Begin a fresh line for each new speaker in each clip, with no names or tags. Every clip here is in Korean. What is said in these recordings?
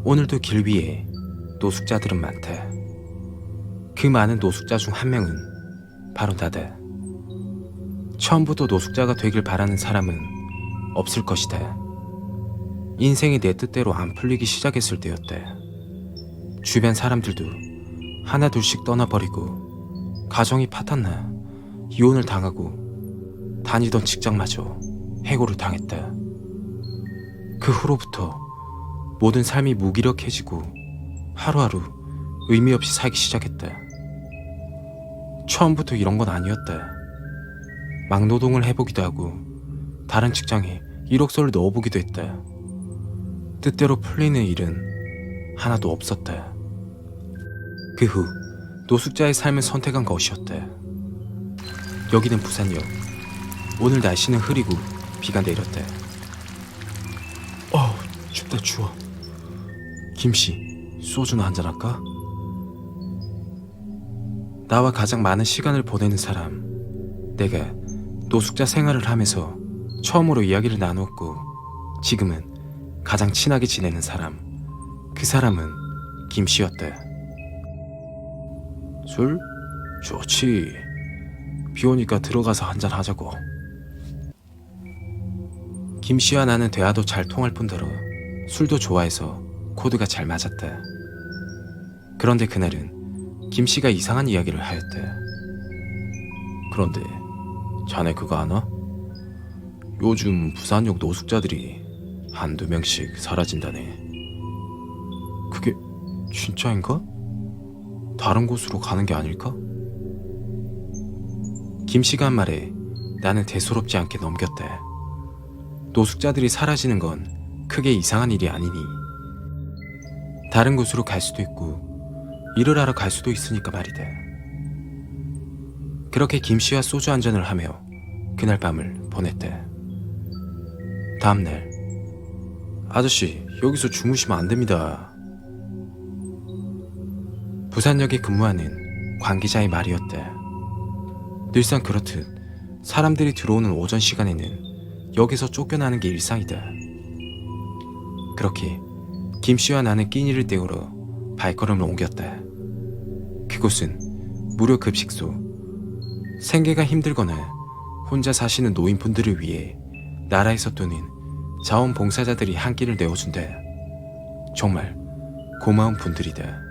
오늘도 길 위에 노숙자들은 많대. 그 많은 노숙자 중 한 명은 바로 나다. 처음부터 노숙자가 되길 바라는 사람은 없을 것이다. 인생이 내 뜻대로 안 풀리기 시작했을 때였대. 주변 사람들도 하나 둘씩 떠나버리고 가정이 파탄나 이혼을 당하고 다니던 직장마저 해고를 당했다. 그 후로부터 모든 삶이 무기력해지고 하루하루 의미 없이 살기 시작했다. 처음부터 이런 건 아니었다. 막노동을 해보기도 하고 다른 직장에 이력서를 넣어보기도 했다. 뜻대로 풀리는 일은 하나도 없었다. 그 후 노숙자의 삶을 선택한 것이었다. 여기는 부산역. 오늘 날씨는 흐리고 비가 내렸다. 춥다 추워. 김씨, 소주나 한잔 할까? 나와 가장 많은 시간을 보내는 사람, 내가 노숙자 생활을 하면서 처음으로 이야기를 나누었고 지금은 가장 친하게 지내는 사람, 그 사람은 김씨였다. 술? 좋지. 비 오니까 들어가서 한잔 하자고. 김씨와 나는 대화도 잘 통할 뿐더러 술도 좋아해서 코드가 잘 맞았다. 그런데 그날은 김씨가 이상한 이야기를 하였다. 그런데 자네 그거 아나? 요즘 부산역 노숙자들이 한두 명씩 사라진다네. 그게 진짜인가? 다른 곳으로 가는 게 아닐까? 김씨가 한 말에 나는 대수롭지 않게 넘겼다. 노숙자들이 사라지는 건 크게 이상한 일이 아니니 다른 곳으로 갈 수도 있고 일을 하러 갈 수도 있으니까 말이다. 그렇게 김씨와 소주 한잔을 하며 그날 밤을 보냈다. 다음날, 아저씨 여기서 주무시면 안 됩니다. 부산역에 근무하는 관계자의 말이었다. 늘상 그렇듯 사람들이 들어오는 오전 시간에는 역에서 쫓겨나는 게 일상이다. 그렇게 김씨와 나는 끼니를 때우러 발걸음을 옮겼다. 그곳은 무료 급식소. 생계가 힘들거나 혼자 사시는 노인분들을 위해 나라에서 또는 자원봉사자들이 한 끼를 내어준다. 정말 고마운 분들이다.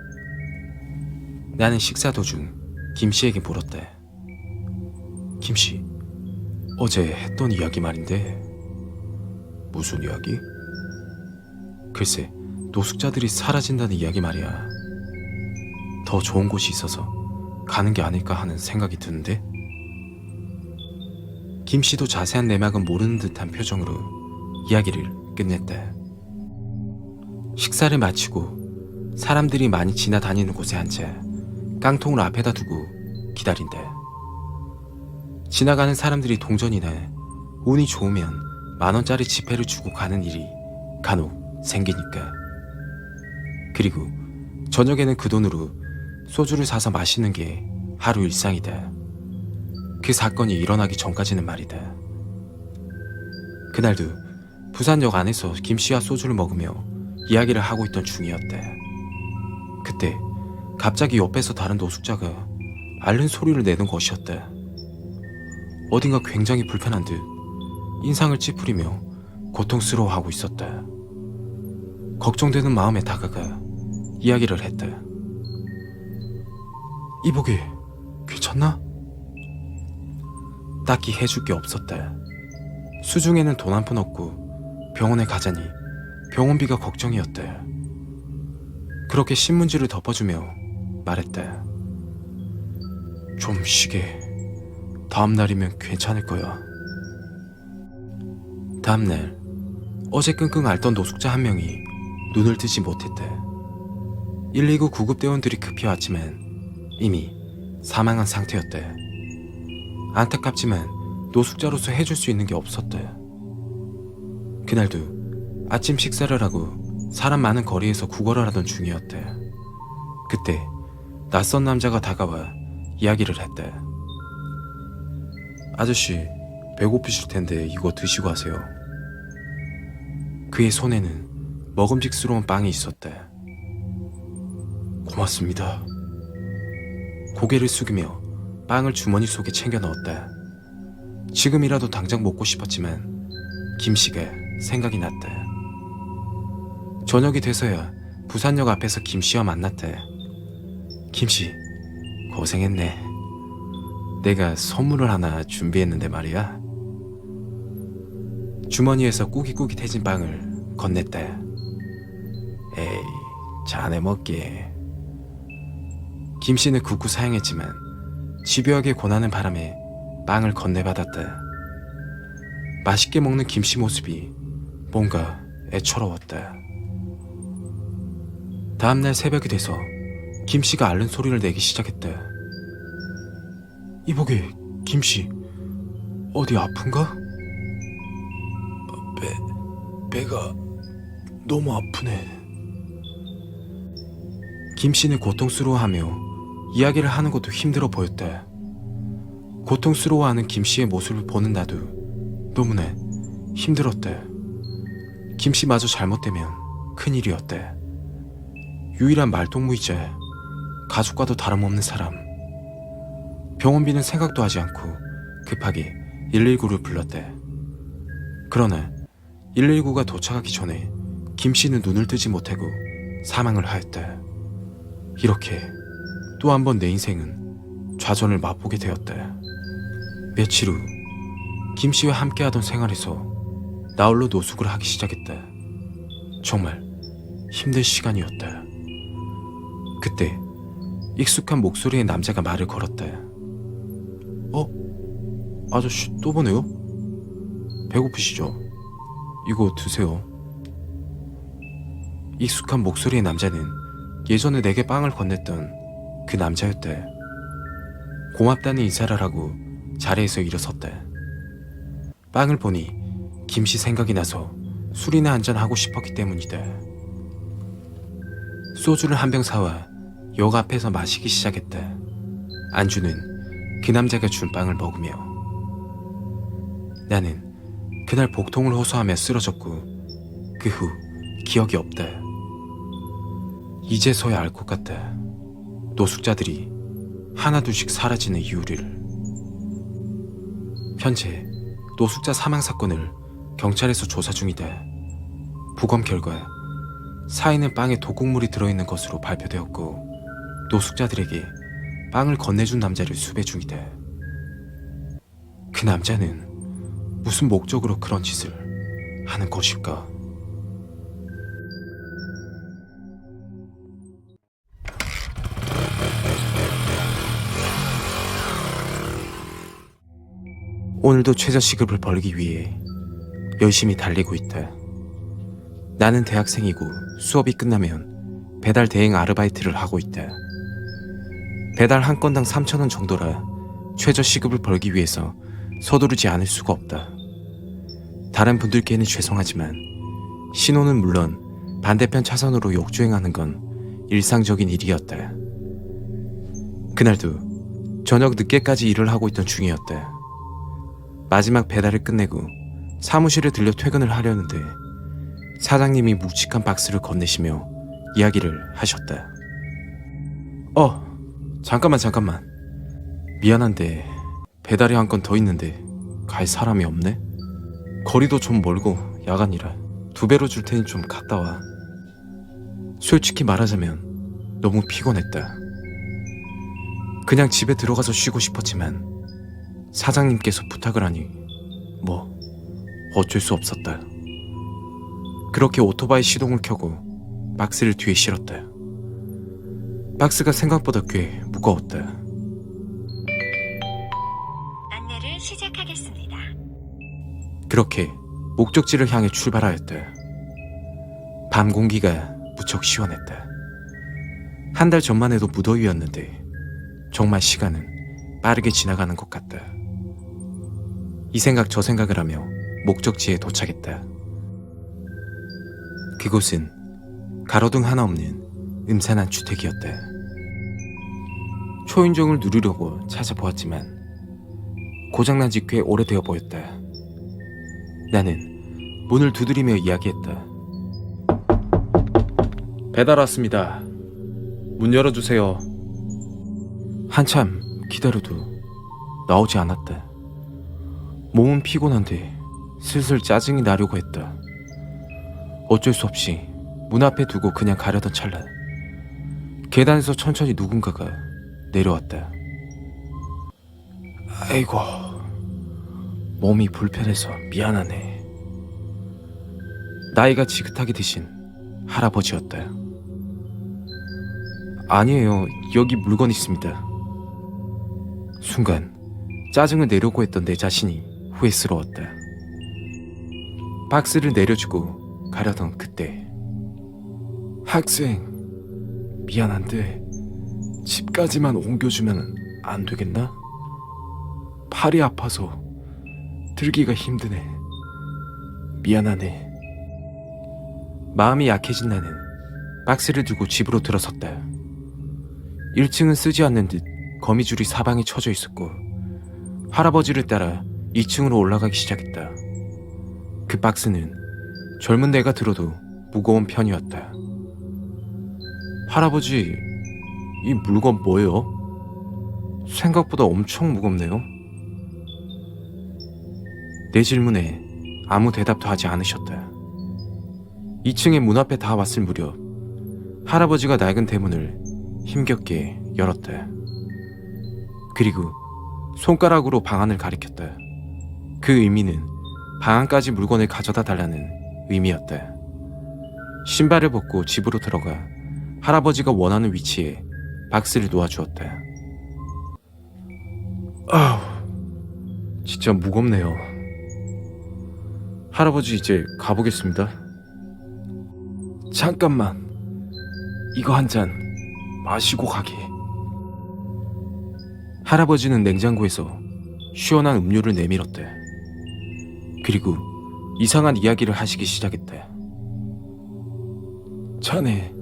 나는 식사 도중 김씨에게 물었다. 김씨, 어제 했던 이야기 말인데 무슨 이야기? 글쎄, 노숙자들이 사라진다는 이야기 말이야. 더 좋은 곳이 있어서 가는 게 아닐까 하는 생각이 드는데? 김씨도 자세한 내막은 모르는 듯한 표정으로 이야기를 끝냈다. 식사를 마치고 사람들이 많이 지나다니는 곳에 앉아 깡통을 앞에다 두고 기다린다. 지나가는 사람들이 동전이나 운이 좋으면 10,000원짜리 지폐를 주고 가는 일이 간혹 생기니까. 그리고 저녁에는 그 돈으로 소주를 사서 마시는 게 하루 일상이다. 그 사건이 일어나기 전까지는 말이다. 그날도 부산역 안에서 김씨와 소주를 먹으며 이야기를 하고 있던 중이었다. 그때 갑자기 옆에서 다른 노숙자가 앓는 소리를 내는 것이었다. 어딘가 굉장히 불편한 듯 인상을 찌푸리며 고통스러워하고 있었다. 걱정되는 마음에 다가가 이야기를 했다. 이보게, 괜찮나? 딱히 해줄 게 없었다. 수중에는 돈 한 푼 없고 병원에 가자니 병원비가 걱정이었다. 그렇게 신문지를 덮어주며 말했다. 좀 쉬게. 다음 날이면 괜찮을 거야. 다음 날, 어제 끙끙 앓던 노숙자 한 명이 눈을 뜨지 못했다. 119 구급대원들이 급히 왔지만 이미 사망한 상태였다. 안타깝지만 노숙자로서 해줄 수 있는 게 없었다. 그날도 아침 식사를 하고 사람 많은 거리에서 구걸을 하던 중이었다. 그때 낯선 남자가 다가와 이야기를 했다. 아저씨, 배고프실 텐데 이거 드시고 하세요. 그의 손에는 먹음직스러운 빵이 있었대. 고맙습니다. 고개를 숙이며 빵을 주머니 속에 챙겨 넣었다. 지금이라도 당장 먹고 싶었지만 김씨가 생각이 났대. 저녁이 돼서야 부산역 앞에서 김씨와 만났대. 김씨, 고생했네. 내가 선물을 하나 준비했는데 말이야. 주머니에서 꾸깃꾸깃해진 빵을 건넸대. 에이, 자네 먹게. 김씨는 굳고 사양했지만 집요하게 권하는 바람에 빵을 건네받았다. 맛있게 먹는 김씨 모습이 뭔가 애처로웠다. 다음날 새벽이 돼서 김씨가 앓는 소리를 내기 시작했다. 이보게, 김씨, 어디 아픈가? 배가 너무 아프네. 김씨는 고통스러워하며 이야기를 하는 것도 힘들어 보였다. 고통스러워하는 김씨의 모습을 보는 나도 너무나 힘들었다. 김씨마저 잘못되면 큰일이었다. 유일한 말동무이자 가족과도 다름없는 사람. 병원비는 생각도 하지 않고 급하게 119를 불렀대. 그러나 119가 도착하기 전에 김씨는 눈을 뜨지 못하고 사망을 하였다. 이렇게 또 한 번 내 인생은 좌절을 맛보게 되었다. 며칠 후 김씨와 함께하던 생활에서 나 홀로 노숙을 하기 시작했다. 정말 힘든 시간이었다. 그때 익숙한 목소리의 남자가 말을 걸었다. 아저씨 또 보네요? 배고프시죠? 이거 드세요. 익숙한 목소리의 남자는 예전에 내게 빵을 건넸던 그 남자였다. 고맙다는 인사를 하고 자리에서 일어섰다. 빵을 보니 김씨 생각이 나서 술이나 한잔 하고 싶었기 때문이다. 소주를 한 병 사와 역 앞에서 마시기 시작했다. 안주는 그 남자가 준 빵을 먹으며 나는 그날 복통을 호소하며 쓰러졌고 그 후 기억이 없다. 이제서야 알 것 같다. 노숙자들이 하나둘씩 사라지는 이유를. 현재 노숙자 사망 사건을 경찰에서 조사 중이다. 부검 결과 사인은 빵에 도곡물이 들어있는 것으로 발표되었고 노숙자들에게 빵을 건네준 남자를 수배 중이다. 그 남자는 무슨 목적으로 그런 짓을 하는 것일까? 오늘도 최저시급을 벌기 위해 열심히 달리고 있다. 나는 대학생이고 수업이 끝나면 배달 대행 아르바이트를 하고 있다. 배달 한 건당 3,000원 정도라 최저시급을 벌기 위해서 서두르지 않을 수가 없다. 다른 분들께는 죄송하지만 신호는 물론 반대편 차선으로 역주행하는 건 일상적인 일이었다. 그날도 저녁 늦게까지 일을 하고 있던 중이었다. 마지막 배달을 끝내고 사무실에 들려 퇴근을 하려는데 사장님이 묵직한 박스를 건네시며 이야기를 하셨다. 잠깐만. 미안한데 배달이 한 건 더 있는데 갈 사람이 없네? 거리도 좀 멀고 야간이라 2배로 줄 테니 좀 갔다 와. 솔직히 말하자면 너무 피곤했다. 그냥 집에 들어가서 쉬고 싶었지만 사장님께서 부탁을 하니 뭐 어쩔 수 없었다. 그렇게 오토바이 시동을 켜고 박스를 뒤에 실었다. 박스가 생각보다 꽤 무거웠다.
안내를 시작하겠습니다.
그렇게 목적지를 향해 출발하였다. 밤 공기가 무척 시원했다. 한 달 전만 해도 무더위였는데 정말 시간은 빠르게 지나가는 것 같다. 이 생각 저 생각을 하며 목적지에 도착했다. 그곳은 가로등 하나 없는 음산한 주택이었다. 초인종을 누르려고 찾아보았지만 고장난 지 꽤 오래되어 보였다. 나는 문을 두드리며 이야기했다. 배달 왔습니다. 문 열어주세요. 한참 기다려도 나오지 않았다. 몸은 피곤한데 슬슬 짜증이 나려고 했다. 어쩔 수 없이 문 앞에 두고 그냥 가려던 찰나 계단에서 천천히 누군가가 내려왔다. 아이고, 몸이 불편해서 미안하네. 나이가 지긋하게 드신 할아버지였다. 아니에요, 여기 물건 있습니다. 순간 짜증을 내려고 했던 내 자신이 후회스러웠다. 박스를 내려주고 가려던 그때, 학생, 미안한데 집까지만 옮겨주면 안 되겠나? 팔이 아파서 들기가 힘드네. 미안하네. 마음이 약해진 나는 박스를 들고 집으로 들어섰다. 1층은 쓰지 않는 듯 거미줄이 사방에 쳐져 있었고 할아버지를 따라 2층으로 올라가기 시작했다. 그 박스는 젊은 내가 들어도 무거운 편이었다. 할아버지, 이 물건 뭐예요? 생각보다 엄청 무겁네요. 내 질문에 아무 대답도 하지 않으셨다. 2층의 문 앞에 다 왔을 무렵 할아버지가 낡은 대문을 힘겹게 열었다. 그리고 손가락으로 방 안을 가리켰다. 그 의미는 방 안까지 물건을 가져다 달라는 의미였다. 신발을 벗고 집으로 들어가 할아버지가 원하는 위치에 박스를 놓아주었다. 아우, 진짜 무겁네요. 할아버지, 이제 가보겠습니다. 잠깐만, 이거 한 잔 마시고 가게. 할아버지는 냉장고에서 시원한 음료를 내밀었다. 그리고 이상한 이야기를 하시기 시작했다. 자네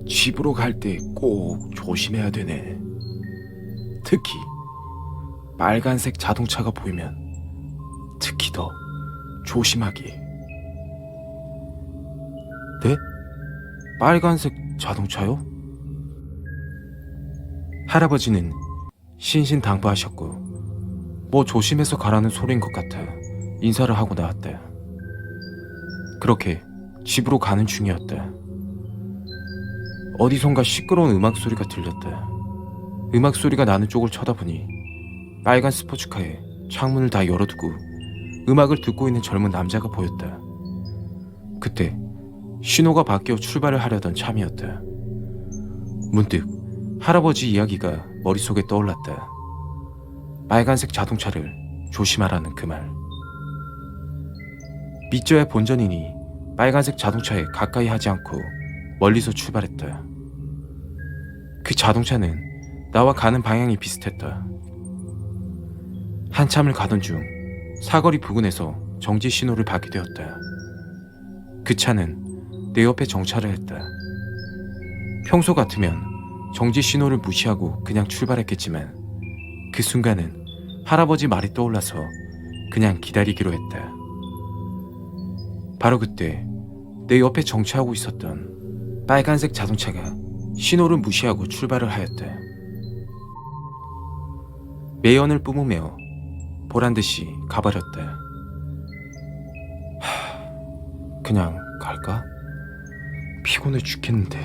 집으로 갈 때 꼭 조심해야 되네. 특히 빨간색 자동차가 보이면 특히 더 조심하게. 네? 빨간색 자동차요? 할아버지는 신신당부하셨고 뭐 조심해서 가라는 소리인 것 같아 인사를 하고 나왔다. 그렇게 집으로 가는 중이었다. 어디선가 시끄러운 음악 소리가 들렸다. 음악 소리가 나는 쪽을 쳐다보니 빨간 스포츠카에 창문을 다 열어두고 음악을 듣고 있는 젊은 남자가 보였다. 그때 신호가 바뀌어 출발을 하려던 참이었다. 문득 할아버지 이야기가 머릿속에 떠올랐다. 빨간색 자동차를 조심하라는 그 말. 믿져야 본전이니 빨간색 자동차에 가까이 하지 않고 멀리서 출발했다. 그 자동차는 나와 가는 방향이 비슷했다. 한참을 가던 중 사거리 부근에서 정지 신호를 받게 되었다. 그 차는 내 옆에 정차를 했다. 평소 같으면 정지 신호를 무시하고 그냥 출발했겠지만 그 순간은 할아버지 말이 떠올라서 그냥 기다리기로 했다. 바로 그때 내 옆에 정차하고 있었던 빨간색 자동차가 신호를 무시하고 출발을 하였다. 매연을 뿜으며 보란듯이 가버렸다. 그냥 갈까? 피곤해 죽겠는데.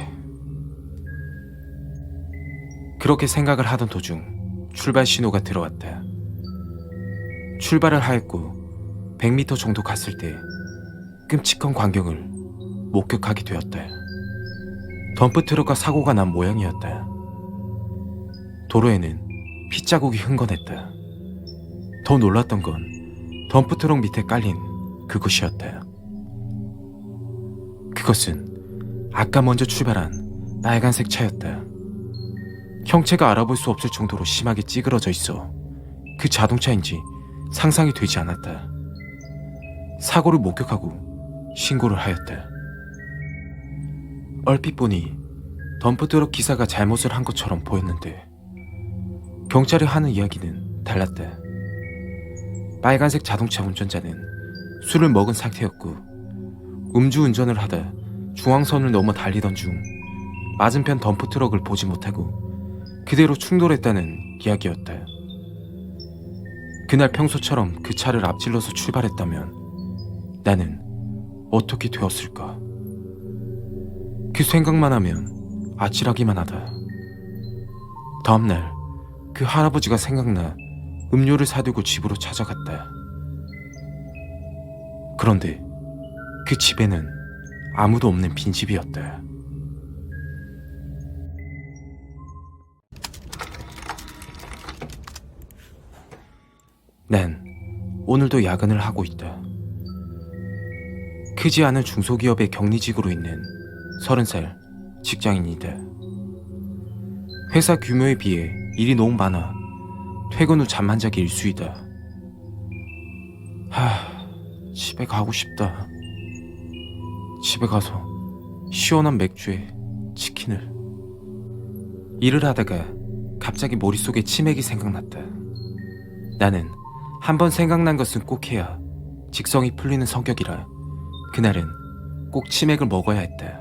그렇게 생각을 하던 도중 출발 신호가 들어왔다. 출발을 하였고 100m 정도 갔을 때 끔찍한 광경을 목격하게 되었다. 덤프트럭과 사고가 난 모양이었다. 도로에는 핏자국이 흥건했다. 더 놀랐던 건 덤프트럭 밑에 깔린 그것이었다. 그것은 아까 먼저 출발한 빨간색 차였다. 형체가 알아볼 수 없을 정도로 심하게 찌그러져 있어 그 자동차인지 상상이 되지 않았다. 사고를 목격하고 신고를 하였다. 얼핏 보니 덤프트럭 기사가 잘못을 한 것처럼 보였는데 경찰이 하는 이야기는 달랐다. 빨간색 자동차 운전자는 술을 먹은 상태였고 음주운전을 하다 중앙선을 넘어 달리던 중 맞은편 덤프트럭을 보지 못하고 그대로 충돌했다는 이야기였다. 그날 평소처럼 그 차를 앞질러서 출발했다면 나는 어떻게 되었을까? 그 생각만 하면 아찔하기만 하다. 다음날 그 할아버지가 생각나 음료를 사들고 집으로 찾아갔다. 그런데 그 집에는 아무도 없는 빈집이었다. 난 오늘도 야근을 하고 있다. 크지 않은 중소기업의 격리직으로 있는 30살 직장인이다. 회사 규모에 비해 일이 너무 많아 퇴근 후 잠만 자기 일쑤이다. 집에 가고 싶다. 집에 가서 시원한 맥주에 치킨을. 일을 하다가 갑자기 머릿속에 치맥이 생각났다. 나는 한번 생각난 것은 꼭 해야 직성이 풀리는 성격이라 그날은 꼭 치맥을 먹어야 했다.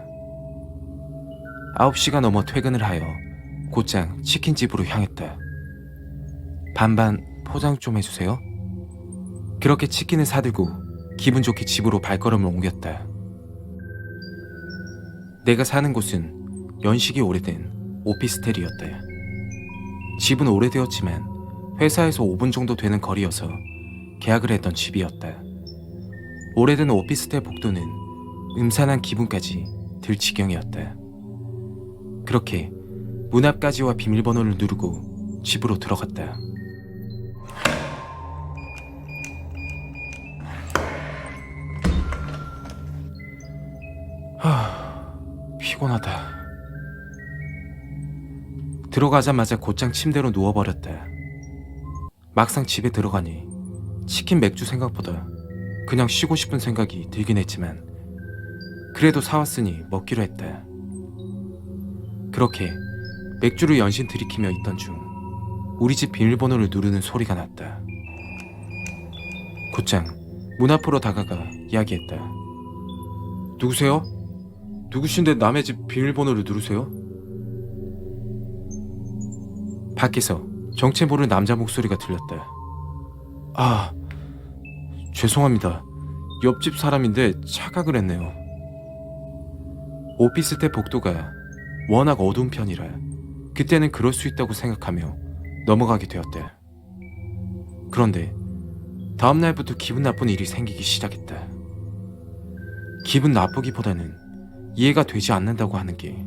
9시가 넘어 퇴근을 하여 곧장 치킨집으로 향했다. 반반 포장 좀 해주세요. 그렇게 치킨을 사들고 기분 좋게 집으로 발걸음을 옮겼다. 내가 사는 곳은 연식이 오래된 오피스텔이었다. 집은 오래되었지만 회사에서 5분 정도 되는 거리여서 계약을 했던 집이었다. 오래된 오피스텔 복도는 음산한 기분까지 들 지경이었다. 그렇게 문 앞까지와 비밀번호를 누르고 집으로 들어갔다. 피곤하다. 들어가자마자 곧장 침대로 누워버렸다. 막상 집에 들어가니 치킨 맥주 생각보다 그냥 쉬고 싶은 생각이 들긴 했지만 그래도 사왔으니 먹기로 했다. 그렇게 맥주를 연신 들이키며 있던 중 우리 집 비밀번호를 누르는 소리가 났다. 곧장 문 앞으로 다가가 이야기했다. 누구세요? 누구신데 남의 집 비밀번호를 누르세요? 밖에서 정체 모를 남자 목소리가 들렸다. 죄송합니다. 옆집 사람인데 착각을 했네요. 오피스텔 복도가 워낙 어두운 편이라 그때는 그럴 수 있다고 생각하며 넘어가게 되었다. 그런데 다음 날부터 기분 나쁜 일이 생기기 시작했다. 기분 나쁘기보다는 이해가 되지 않는다고 하는 게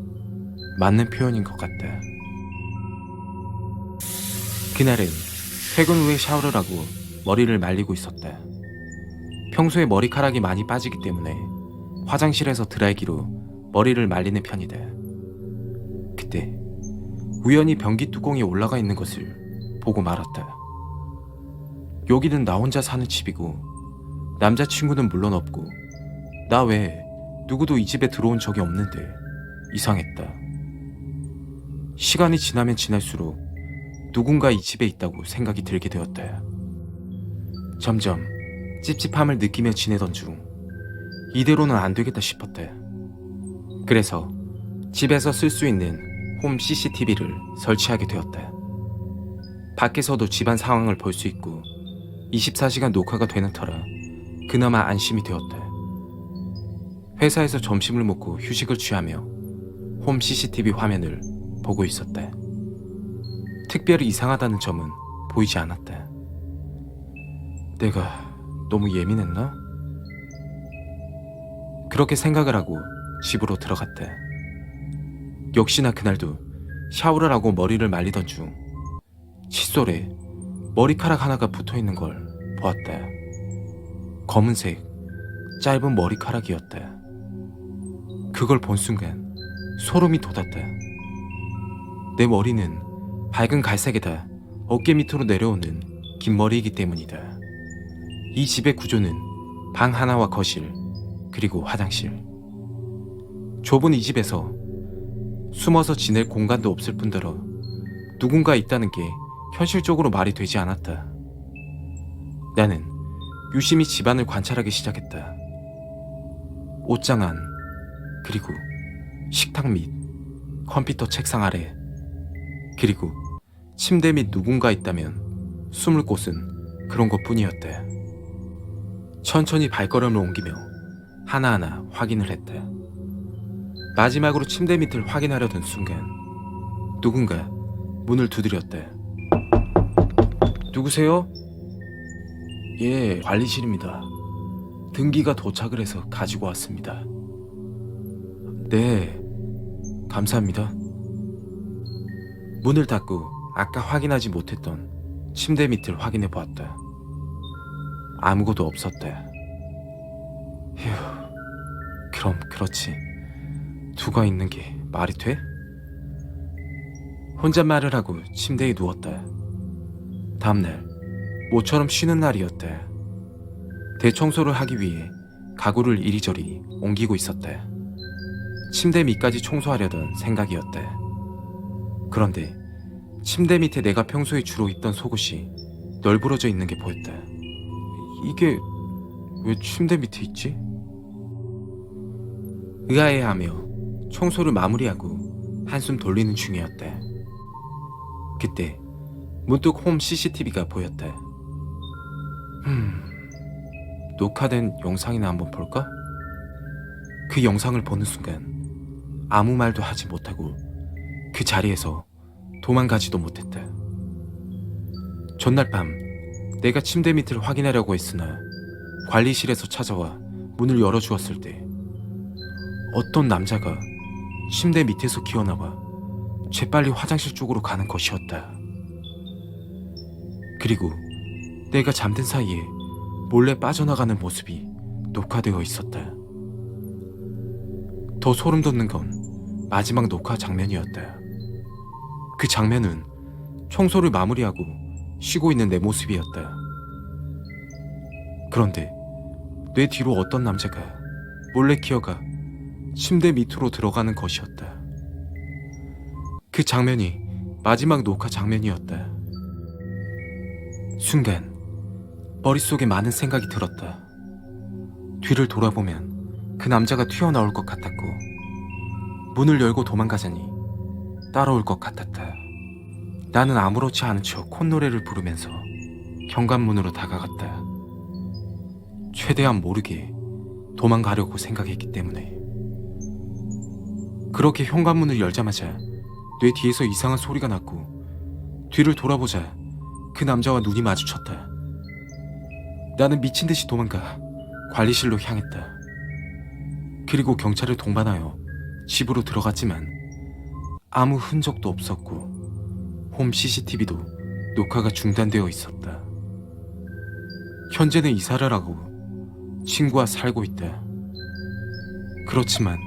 맞는 표현인 것 같다. 그날은 퇴근 후에 샤워를 하고 머리를 말리고 있었다. 평소에 머리카락이 많이 빠지기 때문에 화장실에서 드라이기로 머리를 말리는 편이다. 그때 우연히 변기 뚜껑이 올라가 있는 것을 보고 말았다. 여기는 나 혼자 사는 집이고 남자친구는 물론 없고 나 외에 누구도 이 집에 들어온 적이 없는데 이상했다. 시간이 지나면 지날수록 누군가 이 집에 있다고 생각이 들게 되었다. 점점 찝찝함을 느끼며 지내던 중 이대로는 안 되겠다 싶었다. 그래서 집에서 쓸 수 있는 홈 CCTV를 설치하게 되었다. 밖에서도 집안 상황을 볼 수 있고 24시간 녹화가 되는 터라 그나마 안심이 되었다. 회사에서 점심을 먹고 휴식을 취하며 홈 CCTV 화면을 보고 있었다. 특별히 이상하다는 점은 보이지 않았다. 내가 너무 예민했나? 그렇게 생각을 하고 집으로 들어갔다. 역시나 그날도 샤워를 하고 머리를 말리던 중 칫솔에 머리카락 하나가 붙어있는 걸 보았다. 검은색 짧은 머리카락이었다. 그걸 본 순간 소름이 돋았다. 내 머리는 밝은 갈색에다 어깨 밑으로 내려오는 긴 머리이기 때문이다. 이 집의 구조는 방 하나와 거실, 그리고 화장실. 좁은 이 집에서 숨어서 지낼 공간도 없을 뿐더러 누군가 있다는 게 현실적으로 말이 되지 않았다. 나는 유심히 집안을 관찰하기 시작했다. 옷장 안, 그리고 식탁 및 컴퓨터 책상 아래, 그리고 침대 밑 누군가 있다면 숨을 곳은 그런 것뿐이었대. 천천히 발걸음을 옮기며 하나하나 확인을 했대. 마지막으로 침대 밑을 확인하려던 순간 누군가 문을 두드렸대. 누구세요? 예, 관리실입니다. 등기가 도착을 해서 가지고 왔습니다. 네, 감사합니다. 문을 닫고 아까 확인하지 못했던 침대 밑을 확인해 보았다. 아무것도 없었대. 휴, 그럼 그렇지. 두가 있는 게 말이 돼? 혼잣말을 하고 침대에 누웠다. 다음날 모처럼 쉬는 날이었대. 대청소를 하기 위해 가구를 이리저리 옮기고 있었대. 침대 밑까지 청소하려던 생각이었대. 그런데 침대 밑에 내가 평소에 주로 입던 속옷이 널브러져 있는 게 보였대. 이게 왜 침대 밑에 있지? 의아해하며 청소를 마무리하고 한숨 돌리는 중이었대. 그때 문득 홈 CCTV가 보였대. 녹화된 영상이나 한번 볼까? 그 영상을 보는 순간 아무 말도 하지 못하고 그 자리에서 도망가지도 못했다. 전날 밤 내가 침대 밑을 확인하려고 했으나 관리실에서 찾아와 문을 열어주었을 때 어떤 남자가 침대 밑에서 기어나와 재빨리 화장실 쪽으로 가는 것이었다. 그리고 내가 잠든 사이에 몰래 빠져나가는 모습이 녹화되어 있었다. 더 소름 돋는 건 마지막 녹화 장면이었다. 그 장면은 청소를 마무리하고 쉬고 있는 내 모습이었다. 그런데 내 뒤로 어떤 남자가 몰래 기어가 침대 밑으로 들어가는 것이었다. 그 장면이 마지막 녹화 장면이었다. 순간 머릿속에 많은 생각이 들었다. 뒤를 돌아보면 그 남자가 튀어나올 것 같았고 문을 열고 도망가자니 따라올 것 같았다. 나는 아무렇지 않은 척 콧노래를 부르면서 현관문으로 다가갔다. 최대한 모르게 도망가려고 생각했기 때문에. 그렇게 현관문을 열자마자 뇌 뒤에서 이상한 소리가 났고 뒤를 돌아보자 그 남자와 눈이 마주쳤다. 나는 미친 듯이 도망가 관리실로 향했다. 그리고 경찰을 동반하여 집으로 들어갔지만 아무 흔적도 없었고 홈 CCTV도 녹화가 중단되어 있었다. 현재는 이사를 하고 친구와 살고 있다. 그렇지만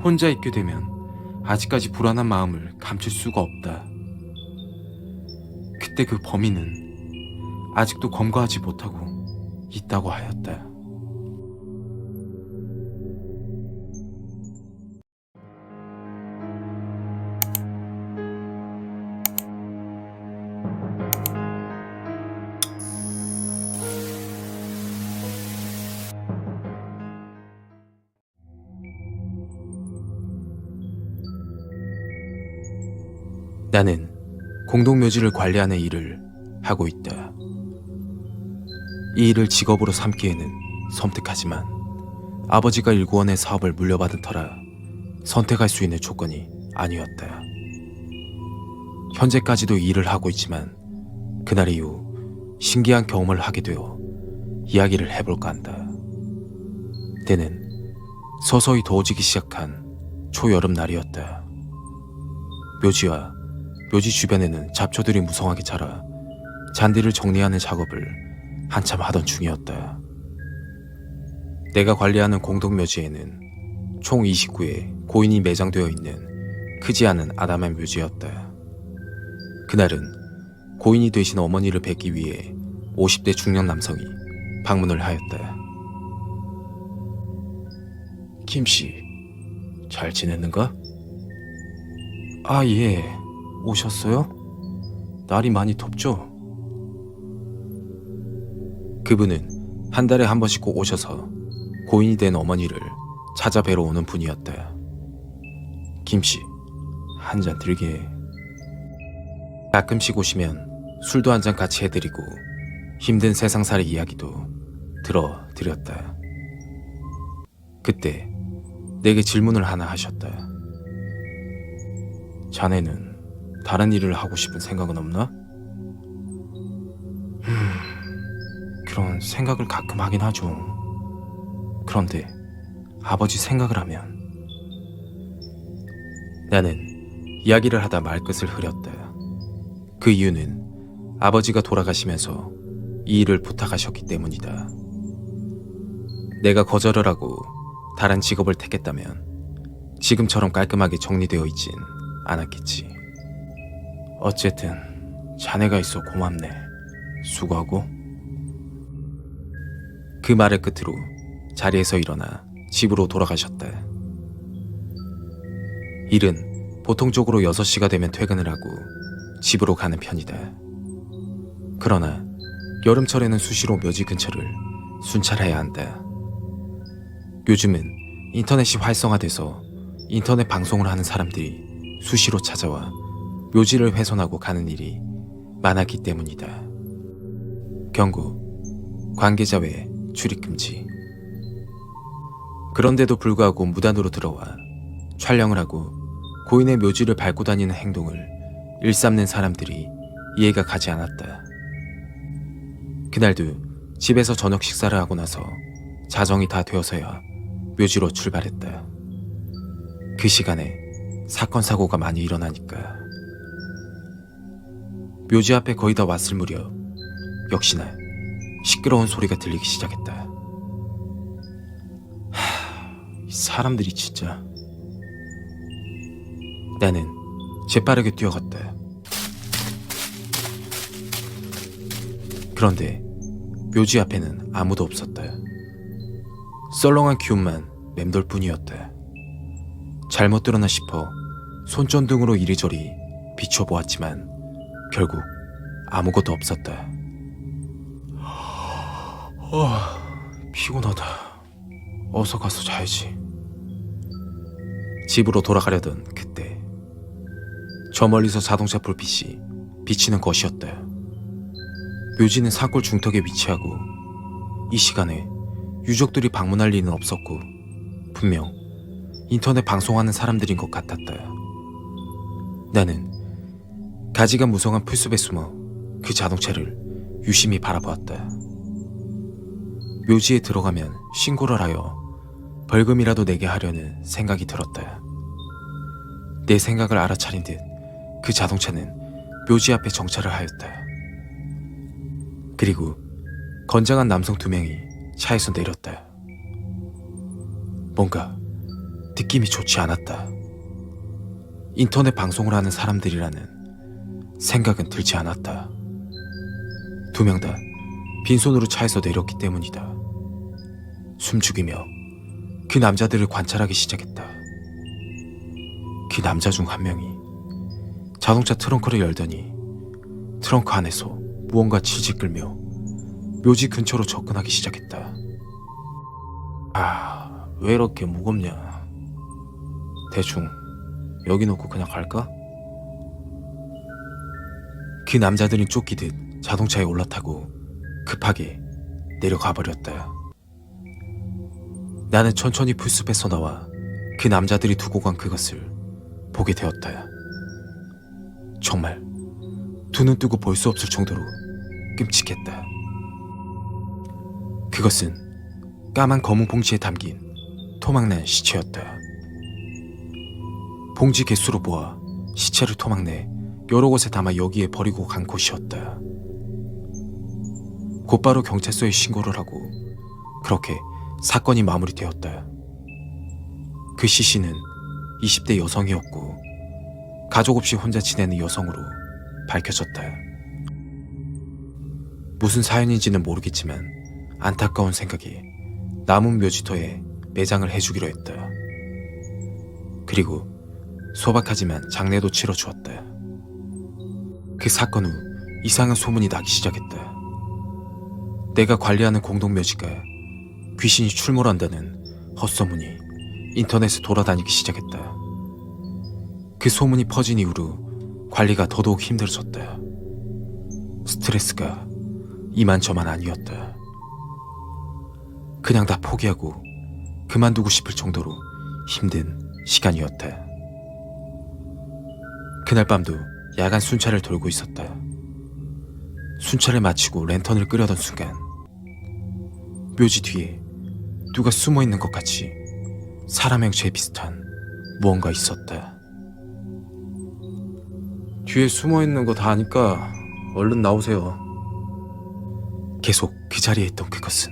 혼자 있게 되면 아직까지 불안한 마음을 감출 수가 없다. 그때 그 범인은 아직도 검거하지 못하고 있다고 하였다. 나는 공동묘지를 관리하는 일을 하고 있다. 이 일을 직업으로 삼기에는 섬뜩하지만 아버지가 일구원의 사업을 물려받은 터라 선택할 수 있는 조건이 아니었다. 현재까지도 이 일을 하고 있지만 그날 이후 신기한 경험을 하게 되어 이야기를 해볼까 한다. 때는 서서히 더워지기 시작한 초여름 날이었다. 묘지와 묘지 주변에는 잡초들이 무성하게 자라 잔디를 정리하는 작업을 한참 하던 중이었다. 내가 관리하는 공동묘지에는 총 29의 고인이 매장되어 있는 크지 않은 아담한 묘지였다. 그날은 고인이 되신 어머니를 뵙기 위해 50대 중년 남성이 방문을 하였다. 김씨, 잘 지냈는가? 아, 예. 오셨어요? 날이 많이 덥죠? 그분은 한 달에 한 번씩 꼭 오셔서 고인이 된 어머니를 찾아뵈러 오는 분이었다. 김씨, 한 잔 들게. 가끔씩 오시면 술도 한 잔 같이 해드리고 힘든 세상살이 이야기도 들어드렸다. 그때 내게 질문을 하나 하셨다. 자네는 다른 일을 하고 싶은 생각은 없나? 그런 생각을 가끔 하긴 하죠. 그런데 아버지 생각을 하면 나는 이야기를 하다 말끝을 흐렸다. 그 이유는 아버지가 돌아가시면서 이 일을 부탁하셨기 때문이다. 내가 거절을 하고 다른 직업을 택했다면 지금처럼 깔끔하게 정리되어 있진 않았겠지. 어쨌든 자네가 있어 고맙네. 수고하고. 그 말을 끝으로 자리에서 일어나 집으로 돌아가셨다. 일은 보통적으로 6시가 되면 퇴근을 하고 집으로 가는 편이다. 그러나 여름철에는 수시로 묘지 근처를 순찰해야 한다. 요즘은 인터넷이 활성화돼서 인터넷 방송을 하는 사람들이 수시로 찾아와 묘지를 훼손하고 가는 일이 많았기 때문이다. 경고, 관계자 외 출입금지. 그런데도 불구하고 무단으로 들어와 촬영을 하고 고인의 묘지를 밟고 다니는 행동을 일삼는 사람들이 이해가 가지 않았다. 그날도 집에서 저녁 식사를 하고 나서 자정이 다 되어서야 묘지로 출발했다. 그 시간에 사건 사고가 많이 일어나니까. 묘지 앞에 거의 다 왔을 무렵 역시나 시끄러운 소리가 들리기 시작했다. 이 사람들이 진짜. 나는 재빠르게 뛰어갔다. 그런데 묘지 앞에는 아무도 없었다. 썰렁한 기운만 맴돌 뿐이었다. 잘못 들었나 싶어 손전등으로 이리저리 비춰보았지만 결국 아무것도 없었다. 피곤하다. 어서 가서 자야지. 집으로 돌아가려던 그때 저 멀리서 자동차 불빛이 비치는 것이었다. 묘지는 산골 중턱에 위치하고 이 시간에 유족들이 방문할 리는 없었고 분명 인터넷 방송하는 사람들인 것 같았다. 나는 가지가 무성한 풀숲에 숨어 그 자동차를 유심히 바라보았다. 묘지에 들어가면 신고를 하여 벌금이라도 내게 하려는 생각이 들었다. 내 생각을 알아차린 듯 그 자동차는 묘지 앞에 정차를 하였다. 그리고 건장한 남성 2명이 차에서 내렸다. 뭔가 느낌이 좋지 않았다. 인터넷 방송을 하는 사람들이라는 생각은 들지 않았다. 2명 다 빈손으로 차에서 내렸기 때문이다. 숨죽이며 그 남자들을 관찰하기 시작했다. 그 남자 중 한 명이 자동차 트렁크를 열더니 트렁크 안에서 무언가 질질 끌며 묘지 근처로 접근하기 시작했다. 왜 이렇게 무겁냐. 대충 여기 놓고 그냥 갈까? 그 남자들은 쫓기듯 자동차에 올라타고 급하게 내려가 버렸다. 나는 천천히 풀숲에서 나와 그 남자들이 두고 간 그것을 보게 되었다. 정말 두 눈 뜨고 볼 수 없을 정도로 끔찍했다. 그것은 까만 검은 봉지에 담긴 토막난 시체였다. 봉지 개수로 보아 시체를 토막내 여러 곳에 담아 여기에 버리고 간 곳이었다. 곧바로 경찰서에 신고를 하고 그렇게 사건이 마무리되었다. 그 시신은 20대 여성이었고 가족 없이 혼자 지내는 여성으로 밝혀졌다. 무슨 사연인지는 모르겠지만 안타까운 생각에 남은 묘지터에 매장을 해주기로 했다. 그리고 소박하지만 장례도 치러주었다. 그 사건 후 이상한 소문이 나기 시작했다. 내가 관리하는 공동묘지가 귀신이 출몰한다는 헛소문이 인터넷에 돌아다니기 시작했다. 그 소문이 퍼진 이후로 관리가 더더욱 힘들어졌다. 스트레스가 이만저만 아니었다. 그냥 다 포기하고 그만두고 싶을 정도로 힘든 시간이었다. 그날 밤도 야간 순찰을 돌고 있었다. 순찰을 마치고 랜턴을 끄려던 순간 묘지 뒤에 누가 숨어있는 것 같이 사람 형체 비슷한 무언가 있었다. 뒤에 숨어있는 거 다 아니까 얼른 나오세요. 계속 그 자리에 있던 그것은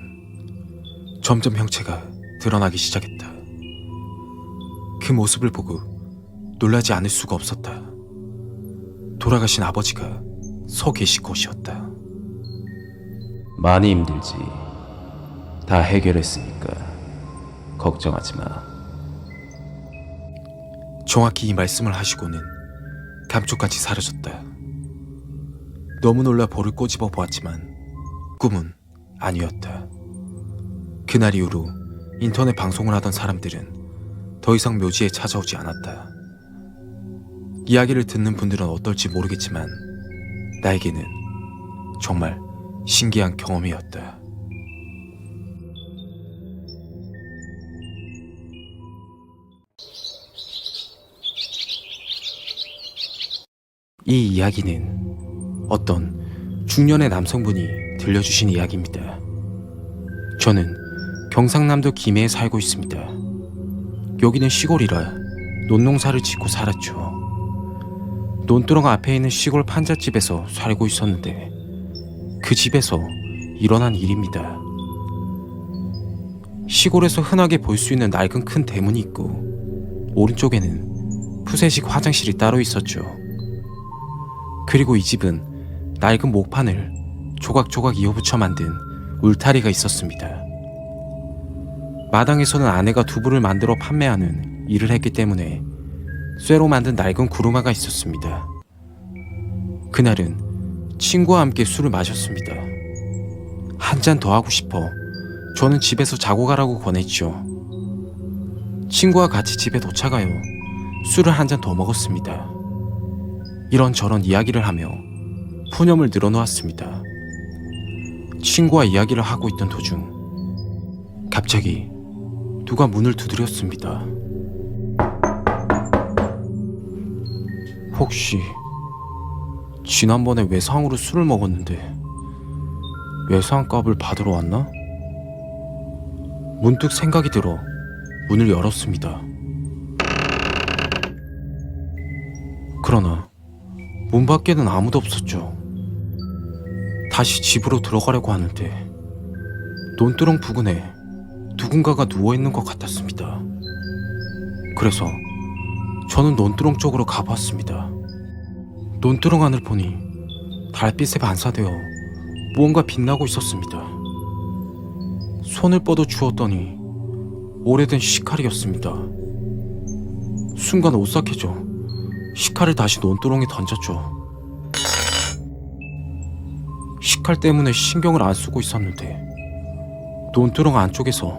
점점 형체가 드러나기 시작했다. 그 모습을 보고 놀라지 않을 수가 없었다. 돌아가신 아버지가 서 계실 곳이었다.
많이 힘들지. 다 해결했으니까 걱정하지 마.
정확히 이 말씀을 하시고는 감쪽같이 사라졌다. 너무 놀라 볼을 꼬집어 보았지만 꿈은 아니었다. 그날 이후로 인터넷 방송을 하던 사람들은 더 이상 묘지에 찾아오지 않았다. 이야기를 듣는 분들은 어떨지 모르겠지만 나에게는 정말 신기한 경험이었다. 이 이야기는 어떤 중년의 남성분이 들려주신 이야기입니다. 저는 경상남도 김해에 살고 있습니다. 여기는 시골이라 논농사를 짓고 살았죠. 논두렁 앞에 있는 시골 판잣집에서 살고 있었는데 그 집에서 일어난 일입니다. 시골에서 흔하게 볼 수 있는 낡은 큰 대문이 있고 오른쪽에는 푸세식 화장실이 따로 있었죠. 그리고 이 집은 낡은 목판을 조각조각 이어붙여 만든 울타리가 있었습니다. 마당에서는 아내가 두부를 만들어 판매하는 일을 했기 때문에 쇠로 만든 낡은 구루마가 있었습니다. 그날은 친구와 함께 술을 마셨습니다. 한 잔 더 하고 싶어 저는 집에서 자고 가라고 권했죠. 친구와 같이 집에 도착하여 술을 한 잔 더 먹었습니다. 이런저런 이야기를 하며 푸념을 늘어놓았습니다. 친구와 이야기를 하고 있던 도중 갑자기 누가 문을 두드렸습니다. 혹시 지난번에 외상으로 술을 먹었는데 외상값을 받으러 왔나? 문득 생각이 들어 문을 열었습니다. 그러나 문 밖에는 아무도 없었죠. 다시 집으로 들어가려고 하는데 논두렁 부근에 누군가가 누워있는 것 같았습니다. 그래서 저는 논두렁 쪽으로 가봤습니다. 논두렁 안을 보니 달빛에 반사되어 무언가 빛나고 있었습니다. 손을 뻗어 주었더니 오래된 식칼이었습니다. 순간 오싹해져 식칼을 다시 논두렁에 던졌죠. 식칼 때문에 신경을 안 쓰고 있었는데 논두렁 안쪽에서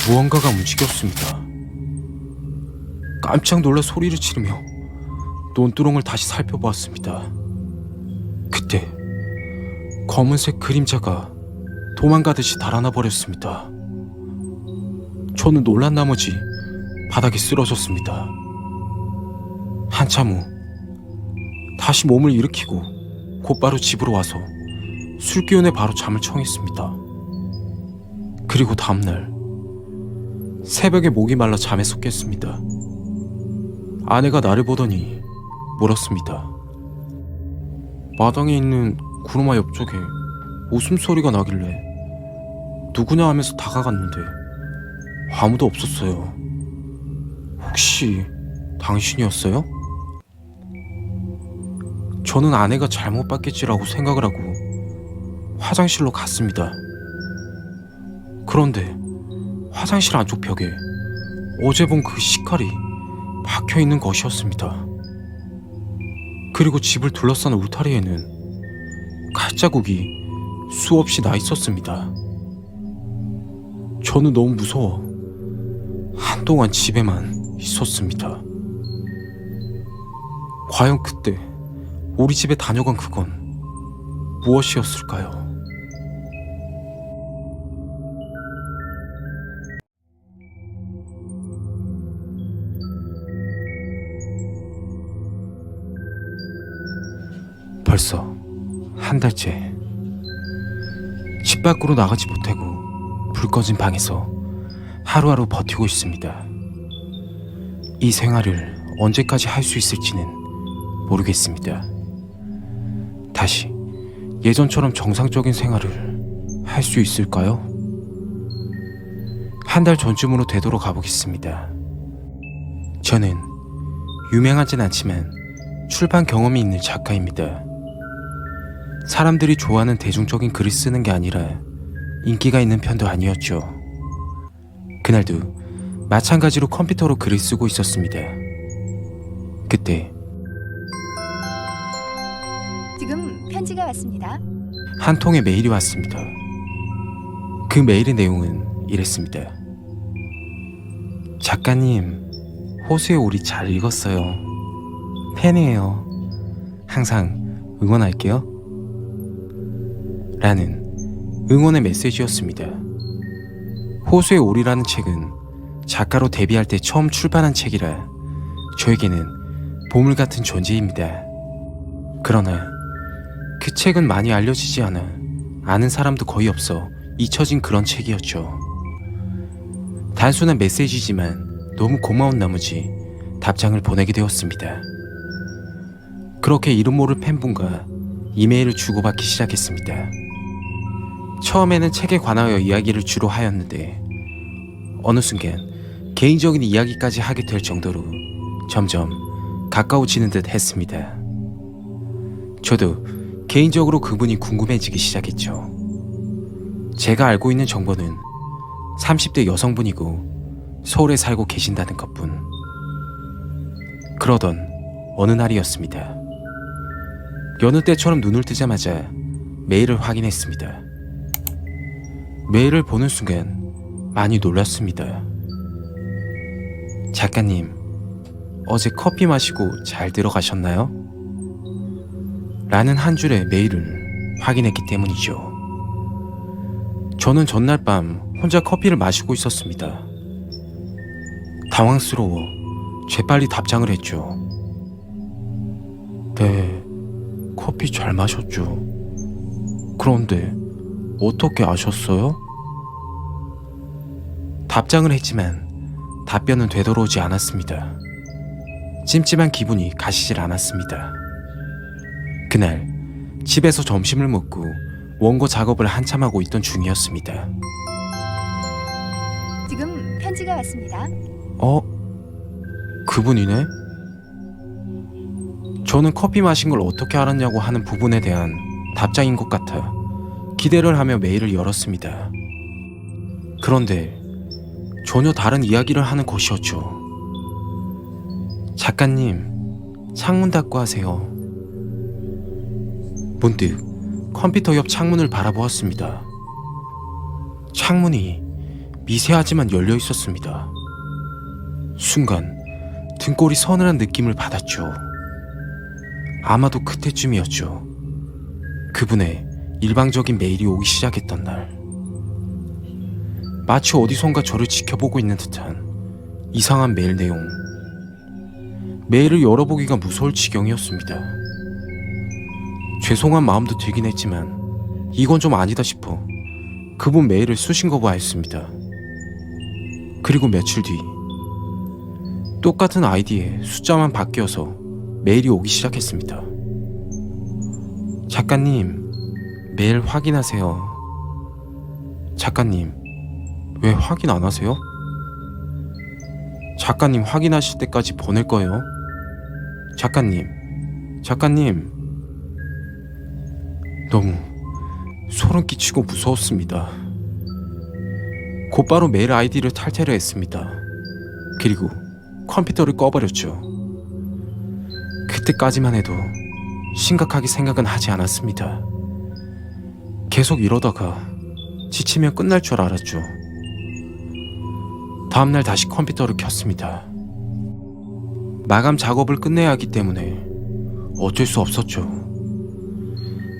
무언가가 움직였습니다. 깜짝 놀라 소리를 지르며 논두렁을 다시 살펴보았습니다. 그때 검은색 그림자가 도망가듯이 달아나 버렸습니다. 저는 놀란 나머지 바닥에 쓰러졌습니다. 한참 후 다시 몸을 일으키고 곧바로 집으로 와서 술 기운에 바로 잠을 청했습니다. 그리고 다음날 새벽에 목이 말라 잠에서 깼습니다. 아내가 나를 보더니 물었습니다. 마당에 있는 구루마 옆쪽에 웃음소리가 나길래 누구냐 하면서 다가갔는데 아무도 없었어요. 혹시 당신이었어요? 저는 아내가 잘못 봤겠지라고 생각을 하고 화장실로 갔습니다. 그런데 화장실 안쪽 벽에 어제 본 그 식칼이 박혀있는 것이었습니다. 그리고 집을 둘러싼 울타리에는 칼자국이 수없이 나 있었습니다. 저는 너무 무서워 한동안 집에만 있었습니다. 과연 그때 우리 집에 다녀간 그건 무엇이었을까요? 벌써 한 달째 집 밖으로 나가지 못하고 불 꺼진 방에서 하루하루 버티고 있습니다. 이 생활을 언제까지 할 수 있을지는 모르겠습니다. 다시 예전처럼 정상적인 생활을 할 수 있을까요? 한 달 전쯤으로 되돌아 가보겠습니다. 저는 유명하진 않지만 출판 경험이 있는 작가입니다. 사람들이 좋아하는 대중적인 글을 쓰는 게 아니라 인기가 있는 편도 아니었죠. 그날도 마찬가지로 컴퓨터로 글을 쓰고 있었습니다. 그때
지금 편지가 왔습니다.
한 통의 메일이 왔습니다. 그 메일의 내용은 이랬습니다. 작가님, 호수의 오리 잘 읽었어요. 팬이에요. 항상 응원할게요. 라는 응원의 메시지였습니다. 호수의 오리라는 책은 작가로 데뷔할 때 처음 출판한 책이라 저에게는 보물 같은 존재입니다. 그러나 그 책은 많이 알려지지 않아 아는 사람도 거의 없어 잊혀진 그런 책이었죠. 단순한 메시지지만 너무 고마운 나머지 답장을 보내게 되었습니다. 그렇게 이름 모를 팬분과 이메일을 주고받기 시작했습니다. 처음에는 책에 관하여 이야기를 주로 하였는데 어느 순간 개인적인 이야기까지 하게 될 정도로 점점 가까워지는 듯 했습니다. 저도 개인적으로 그분이 궁금해지기 시작했죠. 제가 알고 있는 정보는 30대 여성분이고 서울에 살고 계신다는 것뿐. 그러던 어느 날이었습니다. 여느 때처럼 눈을 뜨자마자 메일을 확인했습니다. 메일을 보는 순간 많이 놀랐습니다. 작가님, 어제 커피 마시고 잘 들어가셨나요? 라는 한 줄의 메일을 확인했기 때문이죠. 저는 전날 밤 혼자 커피를 마시고 있었습니다. 당황스러워 재빨리 답장을 했죠. 네, 커피 잘 마셨죠. 그런데 어떻게 아셨어요? 답장을 했지만 답변은 되돌아오지 않았습니다. 찜찜한 기분이 가시질 않았습니다. 그날 집에서 점심을 먹고 원고 작업을 한참 하고 있던 중이었습니다.
지금 편지가 왔습니다.
그분이네? 저는 커피 마신 걸 어떻게 알았냐고 하는 부분에 대한 답장인 것 같아 기대를 하며 메일을 열었습니다. 그런데 전혀 다른 이야기를 하는 것이었죠. 작가님, 창문 닫고 하세요. 문득 컴퓨터 옆 창문을 바라보았습니다. 창문이 미세하지만 열려 있었습니다. 순간 등골이 서늘한 느낌을 받았죠. 아마도 그때쯤이었죠. 그분의 일방적인 메일이 오기 시작했던 날. 마치 어디선가 저를 지켜보고 있는 듯한 이상한 메일 내용. 메일을 열어보기가 무서울 지경이었습니다. 죄송한 마음도 들긴 했지만 이건 좀 아니다 싶어 그분 메일을 수신거부하였습니다. 그리고 며칠 뒤 똑같은 아이디에 숫자만 바뀌어서 메일이 오기 시작했습니다. 작가님, 메일 확인하세요. 작가님, 왜 확인 안 하세요? 작가님 확인하실 때까지 보낼 거예요. 작가님. 너무 소름 끼치고 무서웠습니다. 곧바로 메일 아이디를 탈퇴를 했습니다. 그리고 컴퓨터를 꺼버렸죠. 그때까지만 해도 심각하게 생각은 하지 않았습니다. 계속 이러다가 지치면 끝날 줄 알았죠. 다음날 다시 컴퓨터를 켰습니다. 마감 작업을 끝내야 하기 때문에 어쩔 수 없었죠.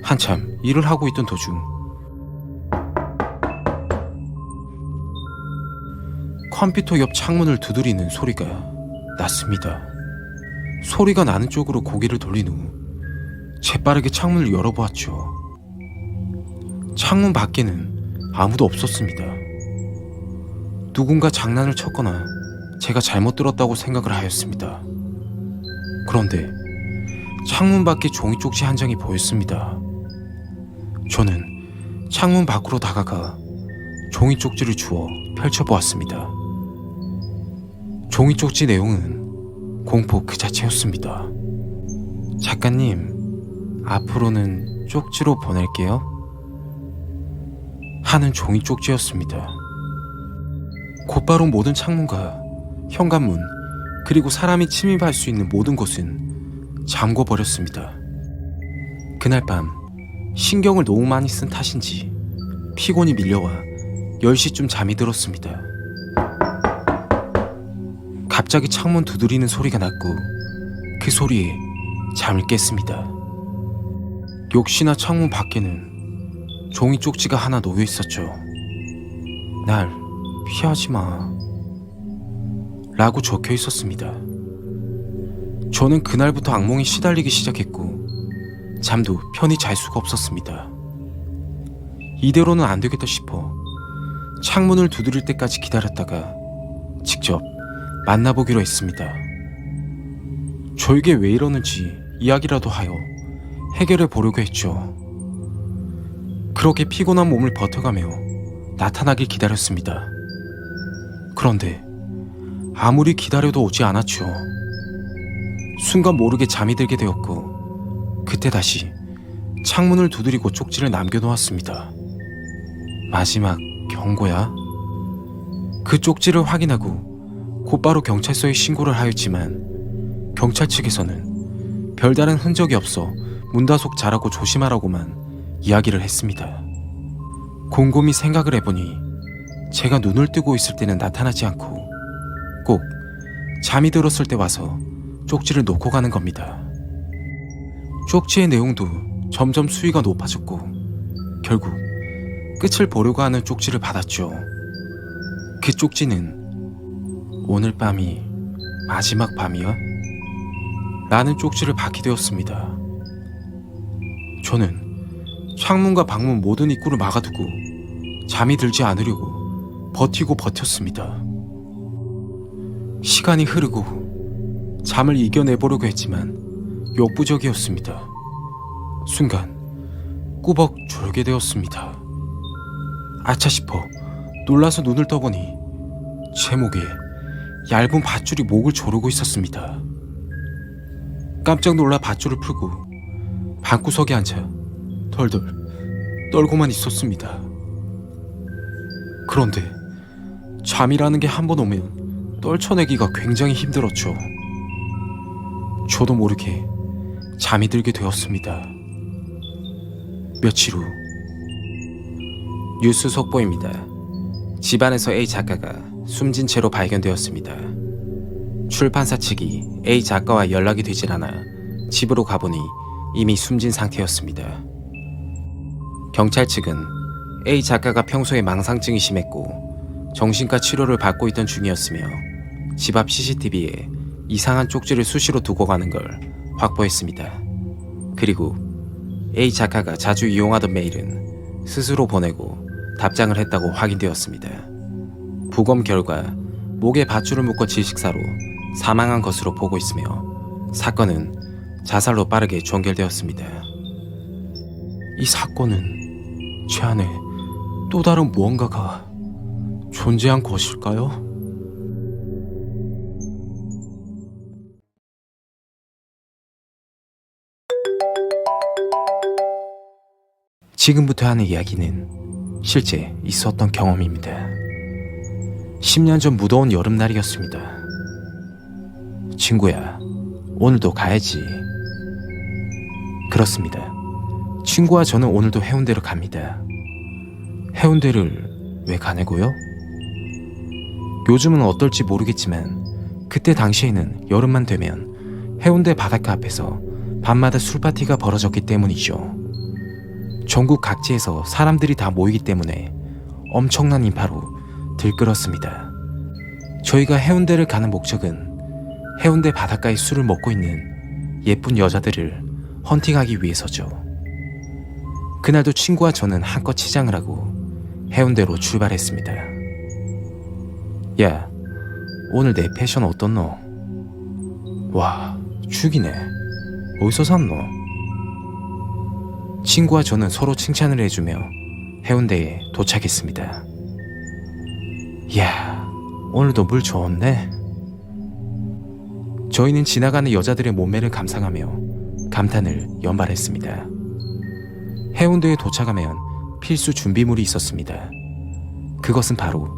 한참 일을 하고 있던 도중 컴퓨터 옆 창문을 두드리는 소리가 났습니다. 소리가 나는 쪽으로 고개를 돌린 후 재빠르게 창문을 열어보았죠. 창문 밖에는 아무도 없었습니다. 누군가 장난을 쳤거나 제가 잘못 들었다고 생각을 하였습니다. 그런데 창문 밖에 종이 쪽지 한 장이 보였습니다. 저는 창문 밖으로 다가가 종이 쪽지를 주워 펼쳐보았습니다. 종이 쪽지 내용은 공포 그 자체였습니다. 작가님, 앞으로는 쪽지로 보낼게요. 하는 종이 쪽지였습니다. 곧바로 모든 창문과 현관문, 그리고 사람이 침입할 수 있는 모든 곳은 잠궈버렸습니다. 그날 밤 신경을 너무 많이 쓴 탓인지 피곤이 밀려와 10시쯤 잠이 들었습니다. 갑자기 창문 두드리는 소리가 났고 그 소리에 잠을 깼습니다. 역시나 창문 밖에는 종이 쪽지가 하나 놓여 있었죠. 날 피하지 마 라고 적혀 있었습니다. 저는 그날부터 악몽에 시달리기 시작했고 잠도 편히 잘 수가 없었습니다. 이대로는 안 되겠다 싶어 창문을 두드릴 때까지 기다렸다가 직접 만나보기로 했습니다. 저에게 왜 이러는지 이야기라도 하여 해결해 보려고 했죠. 그렇게 피곤한 몸을 버텨가며 나타나길 기다렸습니다. 그런데 아무리 기다려도 오지 않았죠. 순간 모르게 잠이 들게 되었고 그때 다시 창문을 두드리고 쪽지를 남겨놓았습니다. 마지막 경고야. 그 쪽지를 확인하고 곧바로 경찰서에 신고를 하였지만 경찰 측에서는 별다른 흔적이 없어 문단속 잘하고 조심하라고만 이야기를 했습니다. 곰곰이 생각을 해보니 제가 눈을 뜨고 있을 때는 나타나지 않고 꼭 잠이 들었을 때 와서 쪽지를 놓고 가는 겁니다. 쪽지의 내용도 점점 수위가 높아졌고 결국 끝을 보려고 하는 쪽지를 받았죠. 그 쪽지는 오늘 밤이 마지막 밤이야? 라는 쪽지를 받게 되었습니다. 저는 창문과 방문 모든 입구를 막아두고 잠이 들지 않으려고 버티고 버텼습니다. 시간이 흐르고 잠을 이겨내보려고 했지만 역부족이었습니다. 순간 꾸벅 졸게 되었습니다. 아차 싶어 놀라서 눈을 떠보니 제 목에 얇은 밧줄이 목을 조르고 있었습니다. 깜짝 놀라 밧줄을 풀고 방구석에 앉아 덜덜 떨고만 있었습니다. 그런데 잠이라는 게 한 번 오면 떨쳐내기가 굉장히 힘들었죠. 저도 모르게 잠이 들게 되었습니다. 며칠 후 뉴스 속보입니다. 집안에서 A 작가가 숨진 채로 발견되었습니다. 출판사 측이 A 작가와 연락이 되질 않아 집으로 가보니 이미 숨진 상태였습니다. 경찰 측은 A 작가가 평소에 망상증이 심했고 정신과 치료를 받고 있던 중이었으며 집 앞 CCTV에 이상한 쪽지를 수시로 두고 가는 걸 확보했습니다. 그리고 A 작가가 자주 이용하던 메일은 스스로 보내고 답장을 했다고 확인되었습니다. 부검 결과 목에 밧줄을 묶어 질식사로 사망한 것으로 보고 있으며 사건은 자살로 빠르게 종결되었습니다. 이 사건은 제 안에 또 다른 무언가가 존재한 것일까요? 지금부터 하는 이야기는 실제 있었던 경험입니다. 10년 전 무더운 여름날이었습니다. 친구야, 오늘도 가야지. 그렇습니다. 친구와 저는 오늘도 해운대로 갑니다. 해운대를 왜 가냐고요? 요즘은 어떨지 모르겠지만 그때 당시에는 여름만 되면 해운대 바닷가 앞에서 밤마다 술파티가 벌어졌기 때문이죠. 전국 각지에서 사람들이 다 모이기 때문에 엄청난 인파로 들끓었습니다. 저희가 해운대를 가는 목적은 해운대 바닷가에 술을 먹고 있는 예쁜 여자들을 헌팅하기 위해서죠. 그날도 친구와 저는 한껏 치장을 하고 해운대로 출발했습니다. 야, 오늘 내 패션 어떻노? 와, 죽이네. 어디서 샀노? 친구와 저는 서로 칭찬을 해주며 해운대에 도착했습니다. 이야, 오늘도 물 좋네. 저희는 지나가는 여자들의 몸매를 감상하며 감탄을 연발했습니다. 해운대에 도착하면 필수 준비물이 있었습니다. 그것은 바로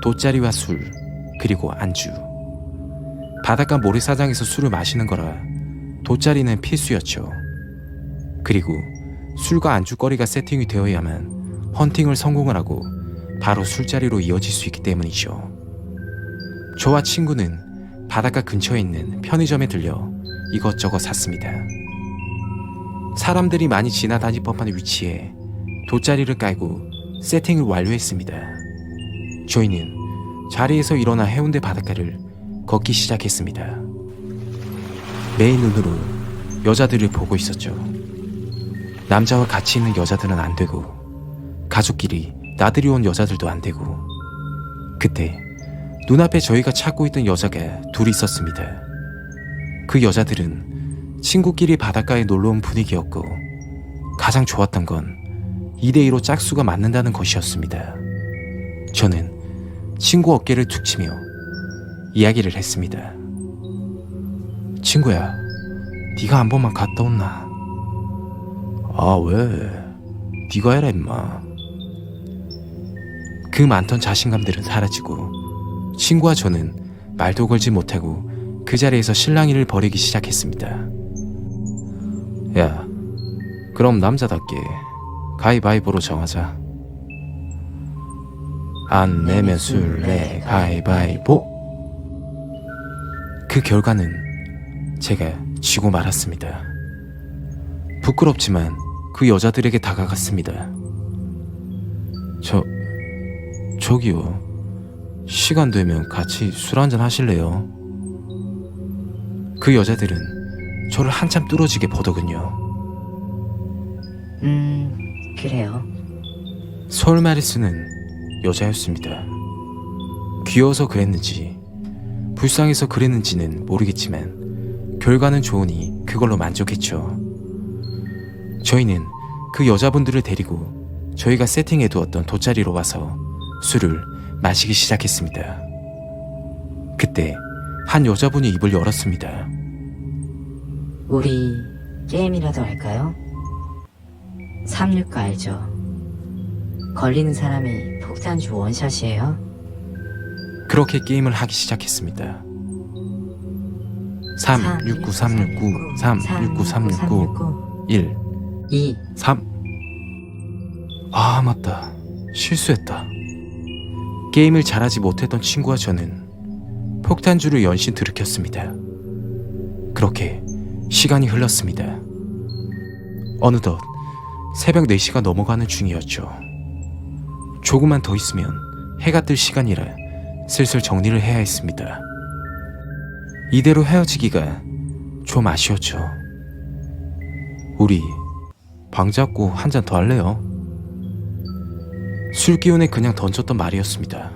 돗자리와 술, 그리고 안주. 바닷가 모래사장에서 술을 마시는 거라 돗자리는 필수였죠. 그리고 술과 안주거리가 세팅이 되어야만 헌팅을 성공을 하고 바로 술자리로 이어질 수 있기 때문이죠. 저와 친구는 바닷가 근처에 있는 편의점에 들려 이것저것 샀습니다. 사람들이 많이 지나다닐 법한 위치에 돗자리를 깔고 세팅을 완료했습니다. 저희는 자리에서 일어나 해운대 바닷가를 걷기 시작했습니다. 매일 눈으로 여자들을 보고 있었죠. 남자와 같이 있는 여자들은 안 되고 가족끼리 나들이 온 여자들도 안 되고 그때 눈앞에 저희가 찾고 있던 여자가 둘이 있었습니다. 그 여자들은 친구끼리 바닷가에 놀러온 분위기였고 가장 좋았던 건 2대2로 짝수가 맞는다는 것이었습니다. 저는 친구 어깨를 툭 치며 이야기를 했습니다. 친구야, 네가 한 번만 갔다 온나? 아, 왜? 네가 해라 임마. 그 많던 자신감들은 사라지고 친구와 저는 말도 걸지 못하고 그 자리에서 실랑이를 벌이기 시작했습니다. 야, 그럼 남자답게 가위바위보로 정하자. 안 내면 술래 가위바위보. 그 결과는 제가 지고 말았습니다. 부끄럽지만 그 여자들에게 다가갔습니다. 저기요, 시간 되면 같이 술 한잔 하실래요? 그 여자들은 저를 한참 뚫어지게 보더군요.
그래요.
솔마리스는 여자였습니다. 귀여워서 그랬는지 불쌍해서 그랬는지는 모르겠지만 결과는 좋으니 그걸로 만족했죠. 저희는 그 여자분들을 데리고 저희가 세팅해두었던 돗자리로 와서 술을 마시기 시작했습니다. 그때 한 여자분이 입을 열었습니다.
우리 게임이라도 할까요? 369 알죠? 걸리는 사람이 폭탄주 원샷이에요.
그렇게 게임을 하기 시작했습니다. 369 369 369 369 1
2
3. 아, 맞다. 실수했다. 게임을 잘하지 못했던 친구와 저는 폭탄주를 연신 들이켰습니다. 그렇게 시간이 흘렀습니다. 어느덧 새벽 4시가 넘어가는 중이었죠. 조금만 더 있으면 해가 뜰 시간이라 슬슬 정리를 해야 했습니다. 이대로 헤어지기가 좀 아쉬웠죠. 우리 방 잡고 한 잔 더 할래요? 술 기운에 그냥 던졌던 말이었습니다.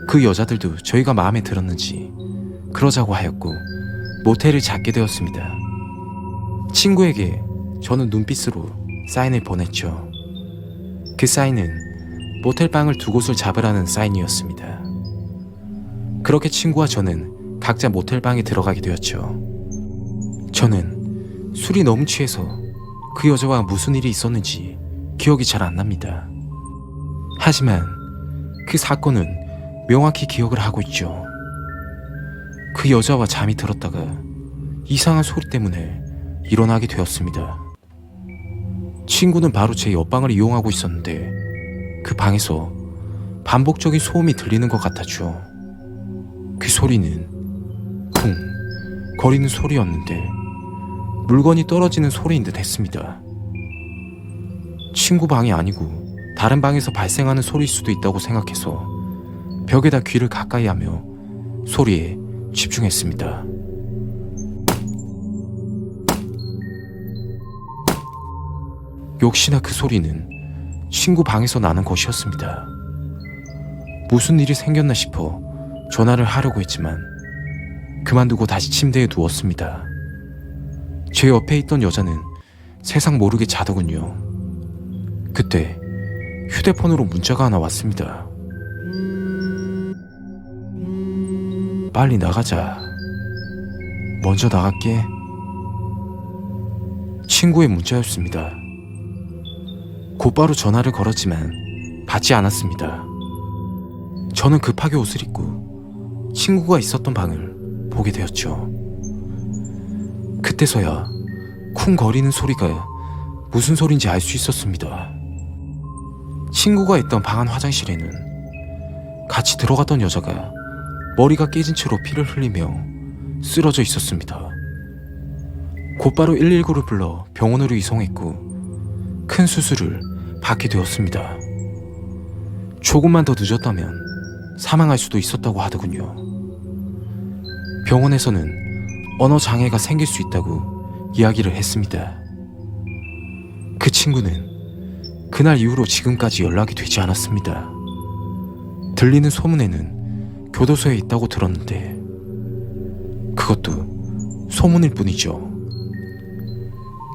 그 여자들도 저희가 마음에 들었는지 그러자고 하였고 모텔을 잡게 되었습니다. 친구에게 저는 눈빛으로 사인을 보냈죠. 그 사인은 모텔방을 두 곳을 잡으라는 사인이었습니다. 그렇게 친구와 저는 각자 모텔방에 들어가게 되었죠. 저는 술이 너무 취해서 그 여자와 무슨 일이 있었는지 기억이 잘 안 납니다. 하지만 그 사건은 명확히 기억을 하고 있죠. 그 여자와 잠이 들었다가 이상한 소리 때문에 일어나게 되었습니다. 친구는 바로 제 옆방을 이용하고 있었는데 그 방에서 반복적인 소음이 들리는 것 같았죠. 그 소리는 쿵 거리는 소리였는데 물건이 떨어지는 소리인 듯 했습니다. 친구 방이 아니고 다른 방에서 발생하는 소리일 수도 있다고 생각해서 벽에다 귀를 가까이 하며 소리에 집중했습니다. 역시나 그 소리는 친구 방에서 나는 것이었습니다. 무슨 일이 생겼나 싶어 전화를 하려고 했지만 그만두고 다시 침대에 누웠습니다. 제 옆에 있던 여자는 세상 모르게 자더군요. 그때 휴대폰으로 문자가 하나 왔습니다. 빨리 나가자. 먼저 나갈게. 친구의 문자였습니다. 곧바로 전화를 걸었지만 받지 않았습니다. 저는 급하게 옷을 입고 친구가 있었던 방을 보게 되었죠. 그때서야 쿵 거리는 소리가 무슨 소린지 알 수 있었습니다. 친구가 있던 방 안 화장실에는 같이 들어갔던 여자가 머리가 깨진 채로 피를 흘리며 쓰러져 있었습니다. 곧바로 119를 불러 병원으로 이송했고 큰 수술을 받게 되었습니다. 조금만 더 늦었다면 사망할 수도 있었다고 하더군요. 병원에서는 언어 장애가 생길 수 있다고 이야기를 했습니다. 그 친구는 그날 이후로 지금까지 연락이 되지 않았습니다. 들리는 소문에는 교도소에 있다고 들었는데 그것도 소문일 뿐이죠.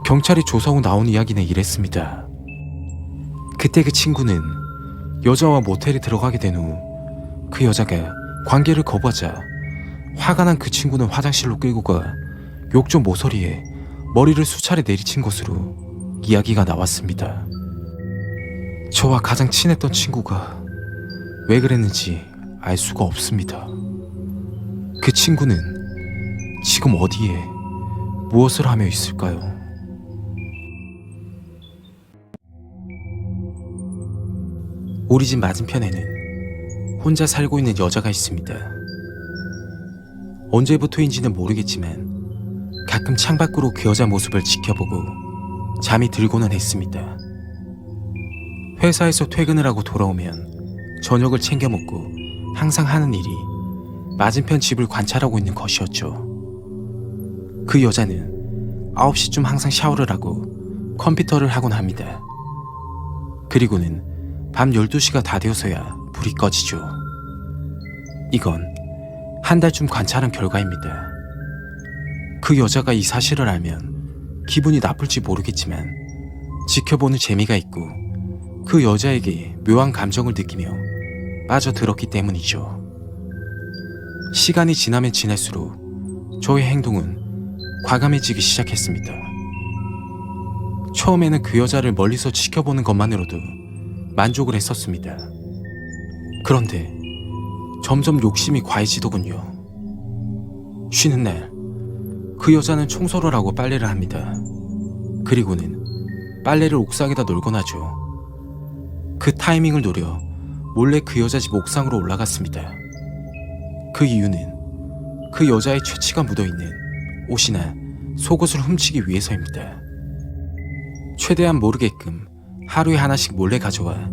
경찰이 조사 후 나온 이야기는 이랬습니다. 그때 그 친구는 여자와 모텔에 들어가게 된 후 그 여자가 관계를 거부하자 화가 난 그 친구는 화장실로 끌고 가 욕조 모서리에 머리를 수차례 내리친 것으로 이야기가 나왔습니다. 저와 가장 친했던 친구가 왜 그랬는지 알 수가 없습니다. 그 친구는 지금 어디에 무엇을 하며 있을까요? 우리 집 맞은편에는 혼자 살고 있는 여자가 있습니다. 언제부터인지는 모르겠지만 가끔 창밖으로 그 여자 모습을 지켜보고 잠이 들고는 했습니다. 회사에서 퇴근을 하고 돌아오면 저녁을 챙겨 먹고 항상 하는 일이 맞은편 집을 관찰하고 있는 것이었죠. 그 여자는 9시쯤 항상 샤워를 하고 컴퓨터를 하곤 합니다. 그리고는 밤 12시가 다 되어서야 불이 꺼지죠. 이건 한 달쯤 관찰한 결과입니다. 그 여자가 이 사실을 알면 기분이 나쁠지 모르겠지만 지켜보는 재미가 있고 그 여자에게 묘한 감정을 느끼며 빠져들었기 때문이죠. 시간이 지나면 지날수록 저의 행동은 과감해지기 시작했습니다. 처음에는 그 여자를 멀리서 지켜보는 것만으로도 만족을 했었습니다. 그런데 점점 욕심이 과해지더군요. 쉬는 날, 그 여자는 청소를 하고 빨래를 합니다. 그리고는 빨래를 옥상에다 널곤 하죠. 그 타이밍을 노려 몰래 그 여자 집 옥상으로 올라갔습니다. 그 이유는 그 여자의 최치가 묻어있는 옷이나 속옷을 훔치기 위해서입니다. 최대한 모르게끔 하루에 하나씩 몰래 가져와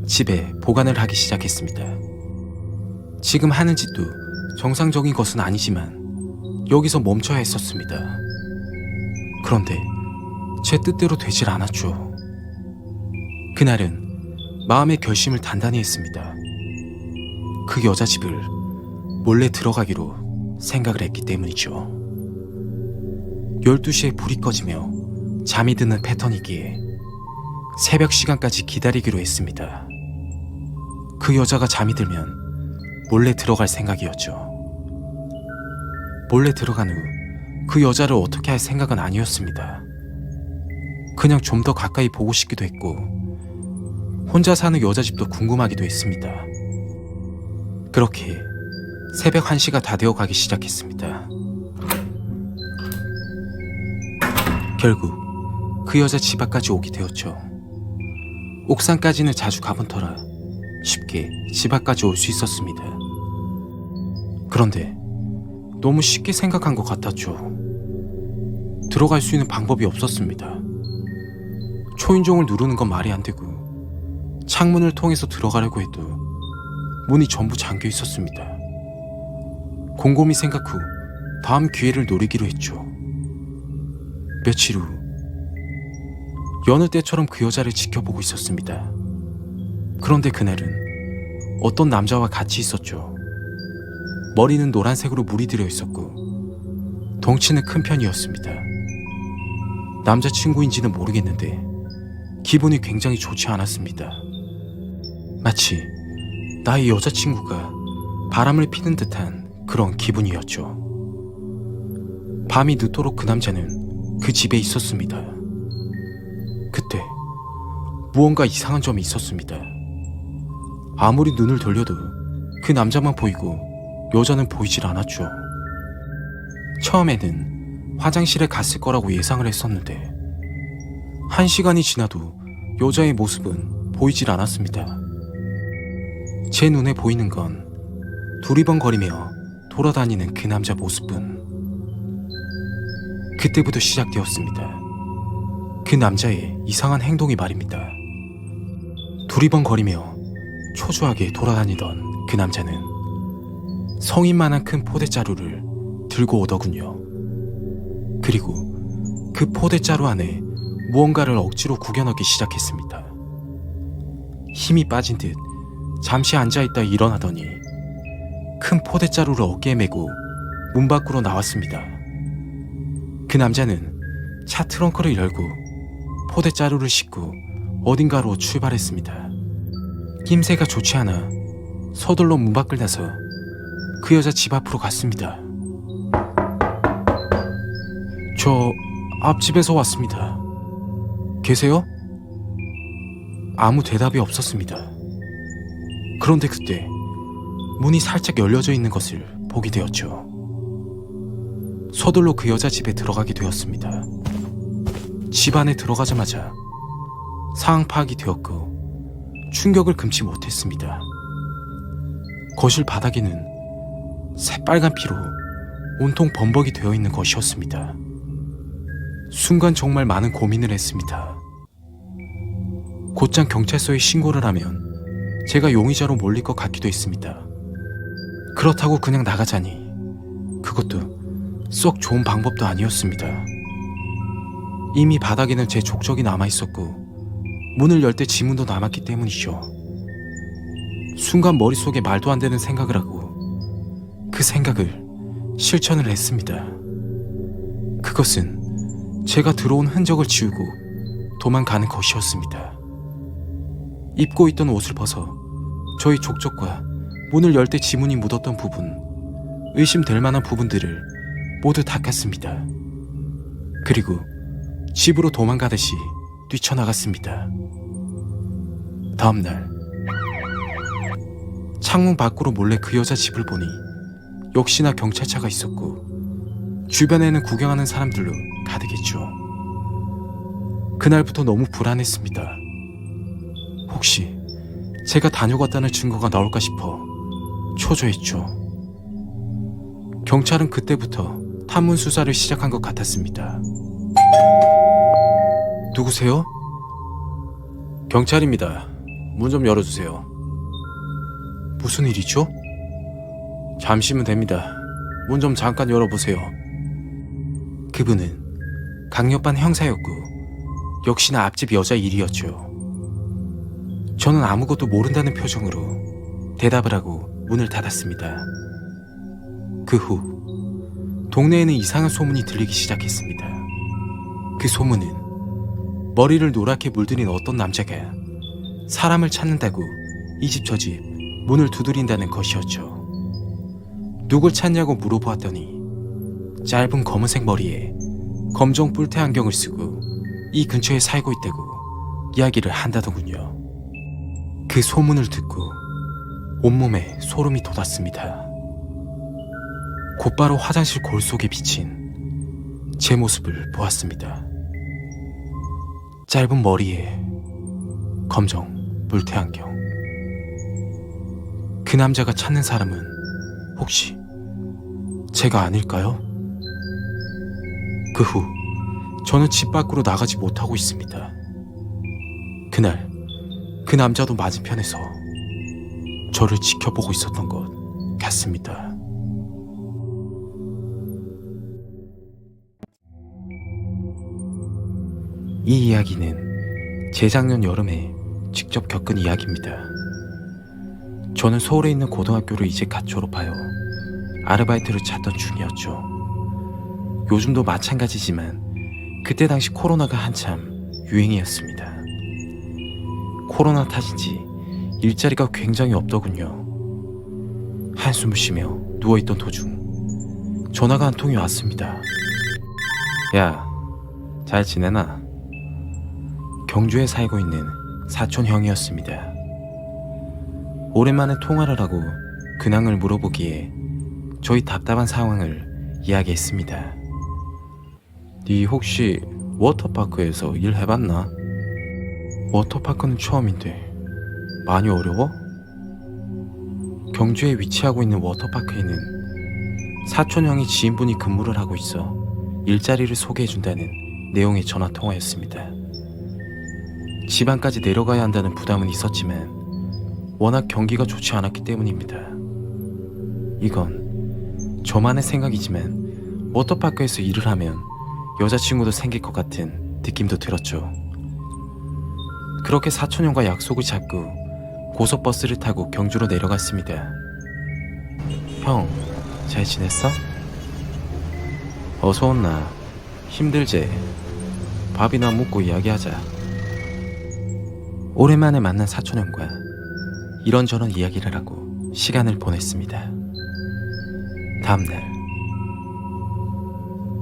집에 보관을 하기 시작했습니다. 지금 하는 짓도 정상적인 것은 아니지만 여기서 멈춰야 했었습니다. 그런데 제 뜻대로 되질 않았죠. 그날은 마음의 결심을 단단히 했습니다. 그 여자 집을 몰래 들어가기로 생각을 했기 때문이죠. 12시에 불이 꺼지며 잠이 드는 패턴이기에 새벽 시간까지 기다리기로 했습니다. 그 여자가 잠이 들면 몰래 들어갈 생각이었죠. 몰래 들어간 후 그 여자를 어떻게 할 생각은 아니었습니다. 그냥 좀 더 가까이 보고 싶기도 했고 혼자 사는 여자 집도 궁금하기도 했습니다. 그렇게 새벽 1시가 다 되어 가기 시작했습니다. 결국 그 여자 집 앞까지 오게 되었죠. 옥상까지는 자주 가본 터라 쉽게 집 앞까지 올 수 있었습니다. 그런데 너무 쉽게 생각한 것 같았죠. 들어갈 수 있는 방법이 없었습니다. 초인종을 누르는 건 말이 안 되고 창문을 통해서 들어가려고 해도 문이 전부 잠겨 있었습니다. 곰곰이 생각 후 다음 기회를 노리기로 했죠. 며칠 후 여느 때처럼 그 여자를 지켜보고 있었습니다. 그런데 그날은 어떤 남자와 같이 있었죠. 머리는 노란색으로 물이 들어 있었고 덩치는 큰 편이었습니다. 남자친구인지는 모르겠는데 기분이 굉장히 좋지 않았습니다. 마치 나의 여자친구가 바람을 피는 듯한 그런 기분이었죠. 밤이 늦도록 그 남자는 그 집에 있었습니다. 그때 무언가 이상한 점이 있었습니다. 아무리 눈을 돌려도 그 남자만 보이고 여자는 보이질 않았죠. 처음에는 화장실에 갔을 거라고 예상을 했었는데 1시간이 지나도 여자의 모습은 보이질 않았습니다. 제 눈에 보이는 건 두리번거리며 돌아다니는 그 남자 모습뿐. 그때부터 시작되었습니다. 그 남자의 이상한 행동이 말입니다. 두리번거리며 초조하게 돌아다니던 그 남자는 성인만한 큰 포대자루를 들고 오더군요. 그리고 그 포대자루 안에 무언가를 억지로 구겨넣기 시작했습니다. 힘이 빠진 듯 잠시 앉아있다 일어나더니 큰 포대자루를 어깨에 메고 문 밖으로 나왔습니다. 그 남자는 차 트렁크를 열고 포대자루를 싣고 어딘가로 출발했습니다. 낌새가 좋지 않아 서둘러 문 밖을 나서 그 여자 집 앞으로 갔습니다. 저 앞집에서 왔습니다. 계세요? 아무 대답이 없었습니다. 그런데 그때 문이 살짝 열려져 있는 것을 보게 되었죠. 서둘러 그 여자 집에 들어가게 되었습니다. 집 안에 들어가자마자 상황 파악이 되었고 충격을 금치 못했습니다. 거실 바닥에는 새빨간 피로 온통 범벅이 되어 있는 것이었습니다. 순간 정말 많은 고민을 했습니다. 곧장 경찰서에 신고를 하면 제가 용의자로 몰릴 것 같기도 했습니다. 그렇다고 그냥 나가자니 그것도 썩 좋은 방법도 아니었습니다. 이미 바닥에는 제 족적이 남아있었고 문을 열 때 지문도 남았기 때문이죠. 순간 머릿속에 말도 안 되는 생각을 하고 그 생각을 실천을 했습니다. 그것은 제가 들어온 흔적을 지우고 도망가는 것이었습니다. 입고 있던 옷을 벗어 저희 족적과 문을 열 때 지문이 묻었던 부분, 의심될 만한 부분들을 모두 닦았습니다. 그리고 집으로 도망가듯이 뛰쳐나갔습니다. 다음날 창문 밖으로 몰래 그 여자 집을 보니 역시나 경찰차가 있었고 주변에는 구경하는 사람들로 가득했죠. 그날부터 너무 불안했습니다. 혹시 제가 다녀갔다는 증거가 나올까 싶어 초조했죠. 경찰은 그때부터 탐문 수사를 시작한 것 같았습니다. 누구세요? 경찰입니다. 문 좀 열어주세요. 무슨 일이죠? 잠시면 됩니다. 문 좀 잠깐 열어보세요. 그분은 강력반 형사였고 역시나 앞집 여자 일이었죠. 저는 아무것도 모른다는 표정으로 대답을 하고 문을 닫았습니다. 그 후 동네에는 이상한 소문이 들리기 시작했습니다. 그 소문은 머리를 노랗게 물들인 어떤 남자가 사람을 찾는다고 이 집 저 집 문을 두드린다는 것이었죠. 누굴 찾냐고 물어보았더니 짧은 검은색 머리에 검정 뿔테 안경을 쓰고 이 근처에 살고 있다고 이야기를 한다더군요. 그 소문을 듣고 온몸에 소름이 돋았습니다. 곧바로 화장실 골 속에 비친 제 모습을 보았습니다. 짧은 머리에 검정 물태 안경. 그 남자가 찾는 사람은 혹시 제가 아닐까요? 그 후 저는 집 밖으로 나가지 못하고 있습니다. 그날 그 남자도 맞은편에서 저를 지켜보고 있었던 것 같습니다. 이 이야기는 재작년 여름에 직접 겪은 이야기입니다. 저는 서울에 있는 고등학교를 이제 갓 졸업하여 아르바이트를 찾던 중이었죠. 요즘도 마찬가지지만 그때 당시 코로나가 한참 유행이었습니다. 코로나 탓인지 일자리가 굉장히 없더군요. 한숨을 쉬며 누워있던 도중 전화가 한 통이 왔습니다. 야, 잘 지내나? 경주에 살고 있는 사촌 형이었습니다. 오랜만에 통화를 하고 근황을 물어보기에 저희 답답한 상황을 이야기했습니다. 네 혹시 워터파크에서 일해봤나? 워터파크는 처음인데 많이 어려워? 경주에 위치하고 있는 워터파크에는 사촌 형이 지인분이 근무를 하고 있어 일자리를 소개해준다는 내용의 전화통화였습니다. 지방까지 내려가야 한다는 부담은 있었지만 워낙 경기가 좋지 않았기 때문입니다. 이건 저만의 생각이지만 워터파크에서 일을 하면 여자친구도 생길 것 같은 느낌도 들었죠. 그렇게 사촌형과 약속을 잡고 고속버스를 타고 경주로 내려갔습니다. 형, 잘 지냈어? 어서 온나. 힘들지? 밥이나 먹고 이야기하자. 오랜만에 만난 사촌형과 이런저런 이야기를 하고 시간을 보냈습니다. 다음날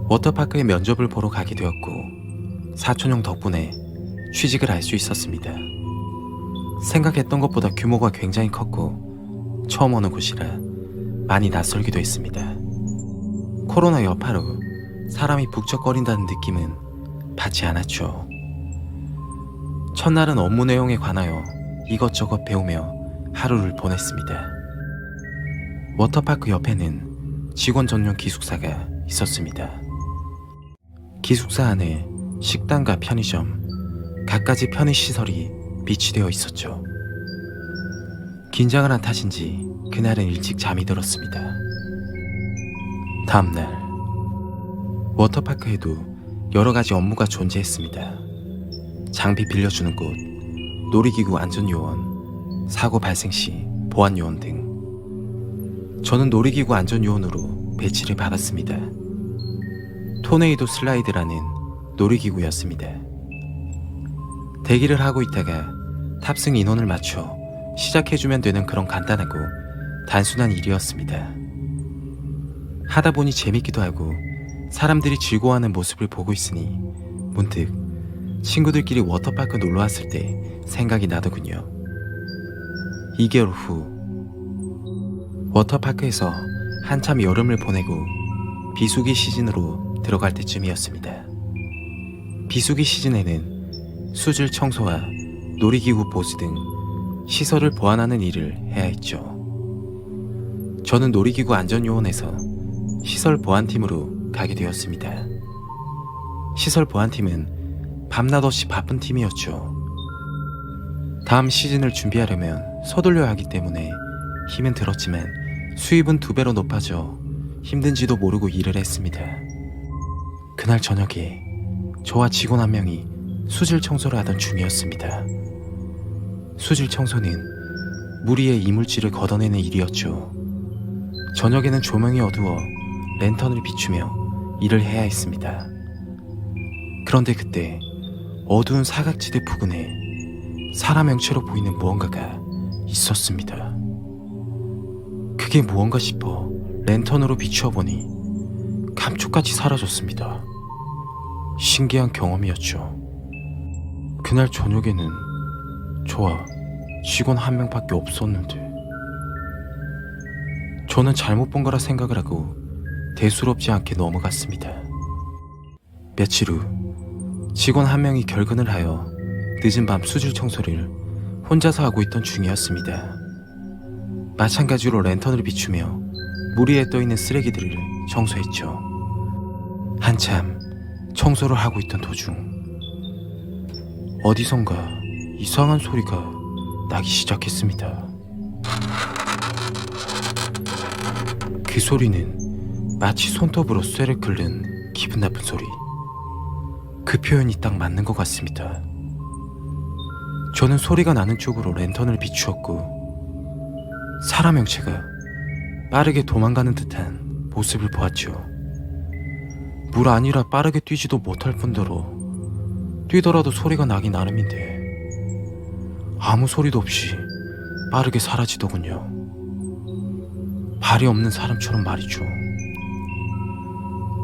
워터파크에 면접을 보러 가게 되었고 사촌형 덕분에 취직을 할 수 있었습니다. 생각했던 것보다 규모가 굉장히 컸고 처음 오는 곳이라 많이 낯설기도 했습니다. 코로나 여파로 사람이 북적거린다는 느낌은 받지 않았죠. 첫날은 업무 내용에 관하여 이것저것 배우며 하루를 보냈습니다. 워터파크 옆에는 직원 전용 기숙사가 있었습니다. 기숙사 안에 식당과 편의점, 갖가지 편의시설이 비치되어 있었죠. 긴장을 한 탓인지 그날은 일찍 잠이 들었습니다. 다음날 워터파크에도 여러가지 업무가 존재했습니다. 장비 빌려주는 곳, 놀이기구 안전요원, 사고 발생 시 보안요원 등. 저는 놀이기구 안전요원으로 배치를 받았습니다. 토네이도 슬라이드라는 놀이기구였습니다. 대기를 하고 있다가 탑승 인원을 맞춰 시작해주면 되는 그런 간단하고 단순한 일이었습니다. 하다 보니 재밌기도 하고 사람들이 즐거워하는 모습을 보고 있으니 문득 친구들끼리 워터파크 놀러 왔을 때 생각이 나더군요. 2개월 후 워터파크에서 한참 여름을 보내고 비수기 시즌으로 들어갈 때쯤이었습니다. 비수기 시즌에는 수질 청소와 놀이기구 보수 등 시설을 보완하는 일을 해야 했죠. 저는 놀이기구 안전요원에서 시설 보안팀으로 가게 되었습니다. 시설 보안팀은 밤낮 없이 바쁜 팀이었죠. 다음 시즌을 준비하려면 서둘러야 하기 때문에 힘은 들었지만 수입은 2배로 높아져 힘든지도 모르고 일을 했습니다. 그날 저녁에 저와 직원 한 명이 수질 청소를 하던 중이었습니다. 수질 청소는 물 위에 이물질을 걷어내는 일이었죠. 저녁에는 조명이 어두워 랜턴을 비추며 일을 해야 했습니다. 그런데 그때 어두운 사각지대 부근에 사람 형체로 보이는 무언가가 있었습니다. 그게 무언가 싶어 랜턴으로 비추어 보니 감쪽같이 사라졌습니다. 신기한 경험이었죠. 그날 저녁에는 저와 직원 한 명밖에 없었는데 저는 잘못 본 거라 생각을 하고 대수롭지 않게 넘어갔습니다. 며칠 후 직원 한 명이 결근을 하여 늦은 밤 수질 청소를 혼자서 하고 있던 중이었습니다. 마찬가지로 랜턴을 비추며 물 위에 떠있는 쓰레기들을 청소했죠. 한참 청소를 하고 있던 도중 어디선가 이상한 소리가 나기 시작했습니다. 그 소리는 마치 손톱으로 쇠를 긁는 기분 나쁜 소리. 그 표현이 딱 맞는 것 같습니다. 저는 소리가 나는 쪽으로 랜턴을 비추었고 사람 형체가 빠르게 도망가는 듯한 모습을 보았죠. 물 아니라 빠르게 뛰지도 못할 뿐더러 뛰더라도 소리가 나기 나름인데 아무 소리도 없이 빠르게 사라지더군요. 발이 없는 사람처럼 말이죠.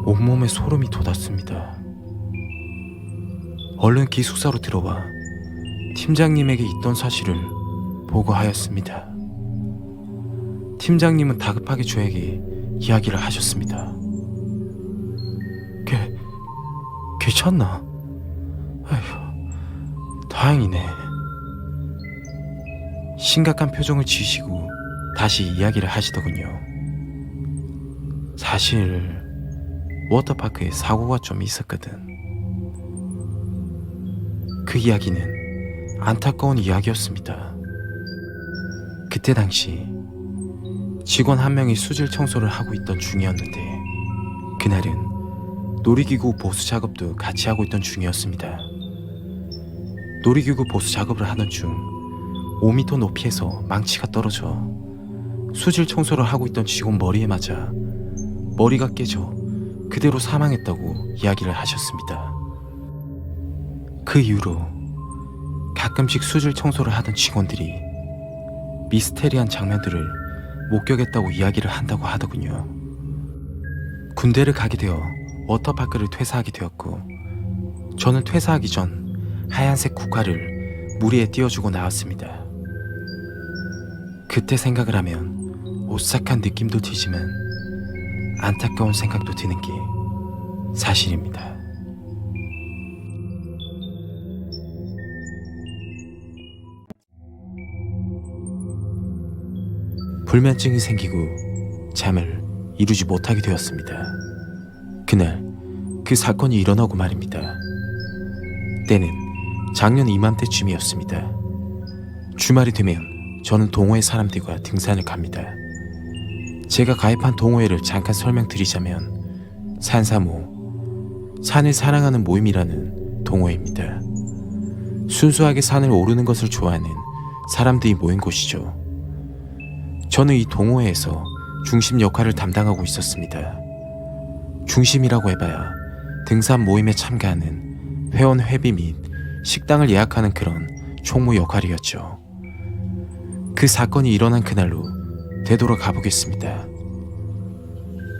온몸에 소름이 돋았습니다. 얼른 기숙사로 들어와 팀장님에게 있던 사실을 보고하였습니다. 팀장님은 다급하게 저에게 이야기를 하셨습니다. 괜찮나? 아휴, 다행이네. 심각한 표정을 지으시고 다시 이야기를 하시더군요. 사실 워터파크에 사고가 좀 있었거든. 그 이야기는 안타까운 이야기였습니다. 그때 당시 직원 한 명이 수질 청소를 하고 있던 중이었는데 그날은 놀이기구 보수 작업도 같이 하고 있던 중이었습니다. 놀이기구 보수 작업을 하던 중 5m 높이에서 망치가 떨어져 수질 청소를 하고 있던 직원 머리에 맞아 머리가 깨져 그대로 사망했다고 이야기를 하셨습니다. 그 이후로 가끔씩 수질 청소를 하던 직원들이 미스테리한 장면들을 목격했다고 이야기를 한다고 하더군요. 군대를 가게 되어 워터파크를 퇴사하게 되었고 저는 퇴사하기 전 하얀색 국화를 무리에 띄워주고 나왔습니다. 그때 생각을 하면 오싹한 느낌도 들지만 안타까운 생각도 드는 게 사실입니다. 불면증이 생기고 잠을 이루지 못하게 되었습니다. 그날 그 사건이 일어나고 말입니다. 때는 작년 이맘때쯤이었습니다. 주말이 되면 저는 동호회 사람들과 등산을 갑니다. 제가 가입한 동호회를 잠깐 설명드리자면 산사모, 산을 사랑하는 모임이라는 동호회입니다. 순수하게 산을 오르는 것을 좋아하는 사람들이 모인 곳이죠. 저는 이 동호회에서 중심 역할을 담당하고 있었습니다. 중심이라고 해봐야 등산 모임에 참가하는 회원 회비 및 식당을 예약하는 그런 총무 역할이었죠. 그 사건이 일어난 그날로 되돌아가 보겠습니다.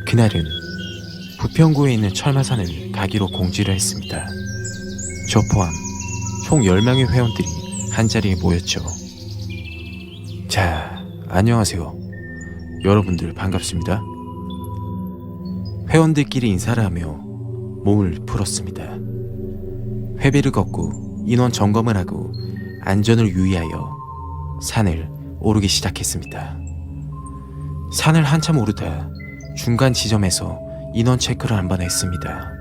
그날은 부평구에 있는 철마산을 가기로 공지를 했습니다. 저 포함 총 10명의 회원들이 한자리에 모였죠. 자, 안녕하세요. 여러분들 반갑습니다. 회원들끼리 인사를 하며 몸을 풀었습니다. 회비를 걷고 인원 점검을 하고 안전을 유의하여 산을 오르기 시작했습니다. 산을 한참 오르다 중간 지점에서 인원 체크를 한 번 했습니다.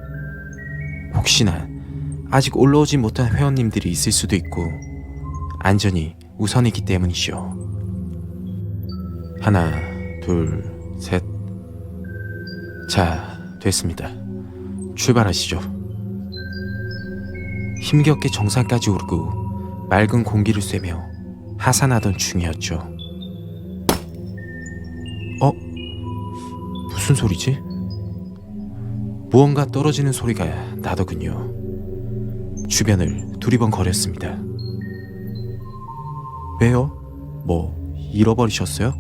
혹시나 아직 올라오지 못한 회원님들이 있을 수도 있고 안전이 우선이기 때문이죠. 하나, 둘, 셋. 자, 됐습니다. 출발하시죠. 힘겹게 정상까지 오르고 맑은 공기를 쐬며 하산하던 중이었죠. 무슨 소리지? 무언가 떨어지는 소리가 나더군요. 주변을 두리번거렸습니다. 왜요? 뭐 잃어버리셨어요?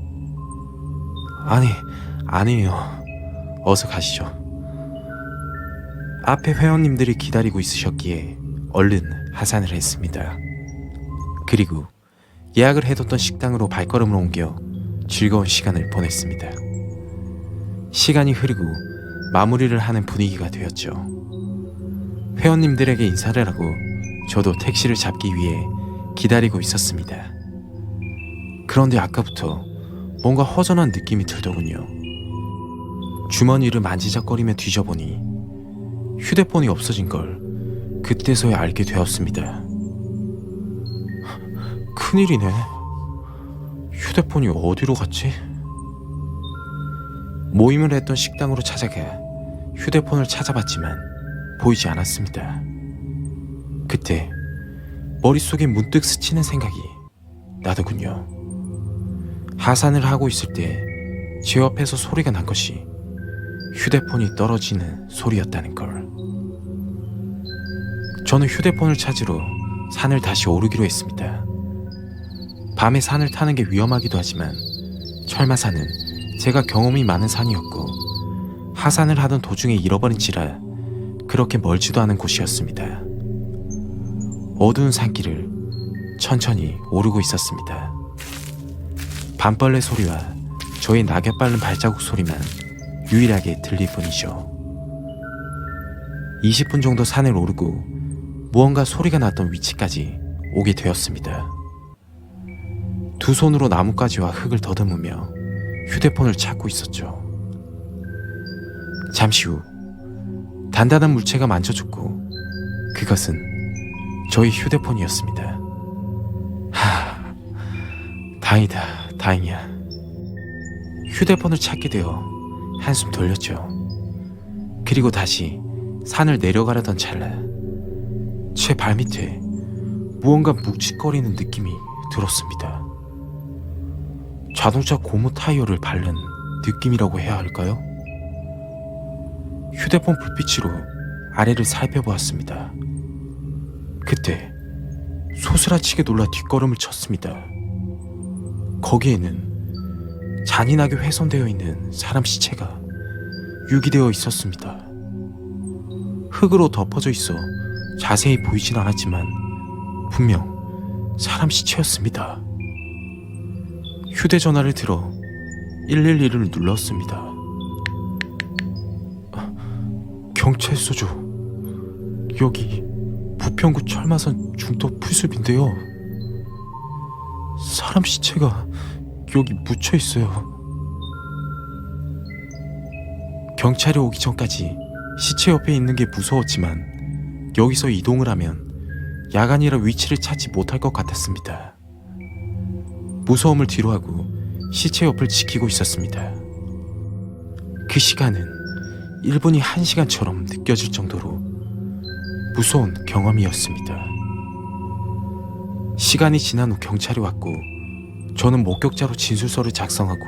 아니에요. 어서 가시죠. 앞에 회원님들이 기다리고 있으셨기에 얼른 하산을 했습니다. 그리고 예약을 해뒀던 식당으로 발걸음을 옮겨 즐거운 시간을 보냈습니다. 시간이 흐르고 마무리를 하는 분위기가 되었죠. 회원님들에게 인사를 하고 저도 택시를 잡기 위해 기다리고 있었습니다. 그런데 아까부터 뭔가 허전한 느낌이 들더군요. 주머니를 만지작거리며 뒤져보니 휴대폰이 없어진 걸 그때서야 알게 되었습니다. 큰일이네. 휴대폰이 어디로 갔지? 모임을 했던 식당으로 찾아가 휴대폰을 찾아봤지만 보이지 않았습니다. 그때 머릿속에 문득 스치는 생각이 나더군요. 하산을 하고 있을 때 제 옆에서 소리가 난 것이 휴대폰이 떨어지는 소리였다는 걸. 저는 휴대폰을 찾으러 산을 다시 오르기로 했습니다. 밤에 산을 타는 게 위험하기도 하지만 철마산은 제가 경험이 많은 산이었고 하산을 하던 도중에 잃어버린지라 그렇게 멀지도 않은 곳이었습니다. 어두운 산길을 천천히 오르고 있었습니다. 밤벌레 소리와 저의 낙엽 밟는 발자국 소리만 유일하게 들릴 뿐이죠. 20분 정도 산을 오르고 무언가 소리가 났던 위치까지 오게 되었습니다. 두 손으로 나뭇가지와 흙을 더듬으며 휴대폰을 찾고 있었죠. 잠시 후 단단한 물체가 만져졌고 그것은 저희 휴대폰이었습니다. 다행이다, 다행이야. 휴대폰을 찾게 되어 한숨 돌렸죠. 그리고 다시 산을 내려가려던 찰나 제 발밑에 무언가 묵직거리는 느낌이 들었습니다. 자동차 고무 타이어를 밟는 느낌이라고 해야 할까요? 휴대폰 불빛으로 아래를 살펴보았습니다. 그때 소스라치게 놀라 뒷걸음을 쳤습니다. 거기에는 잔인하게 훼손되어 있는 사람 시체가 유기되어 있었습니다. 흙으로 덮어져 있어 자세히 보이진 않았지만 분명 사람 시체였습니다. 휴대전화를 들어 112를 눌렀습니다. 경찰서죠. 여기 부평구 철마산 중도 풀숲인데요. 사람 시체가 여기 묻혀 있어요. 경찰이 오기 전까지 시체 옆에 있는 게 무서웠지만 여기서 이동을 하면 야간이라 위치를 찾지 못할 것 같았습니다. 무서움을 뒤로하고 시체 옆을 지키고 있었습니다. 그 시간은 1분이 1시간처럼 느껴질 정도로 무서운 경험이었습니다. 시간이 지난 후 경찰이 왔고 저는 목격자로 진술서를 작성하고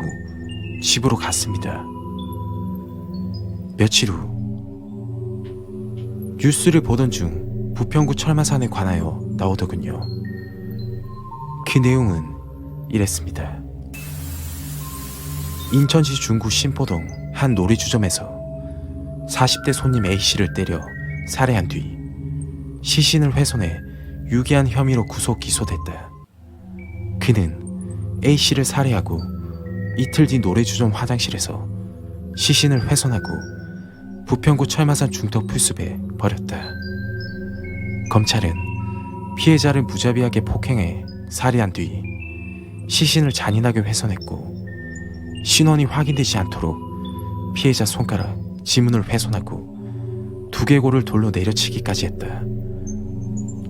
집으로 갔습니다. 며칠 후 뉴스를 보던 중 부평구 철마산에 관하여 나오더군요. 그 내용은 이랬습니다. 인천시 중구 신포동 한 놀이주점에서 40대 손님 A씨를 때려 살해한 뒤 시신을 훼손해 유기한 혐의로 구속 기소됐다. 그는 A씨를 살해하고 이틀 뒤 놀이주점 화장실에서 시신을 훼손하고 부평구 철마산 중턱 풀숲에 버렸다. 검찰은 피해자를 무자비하게 폭행해 살해한 뒤 시신을 잔인하게 훼손했고 신원이 확인되지 않도록 피해자 손가락, 지문을 훼손하고 두개골을 돌로 내려치기까지 했다.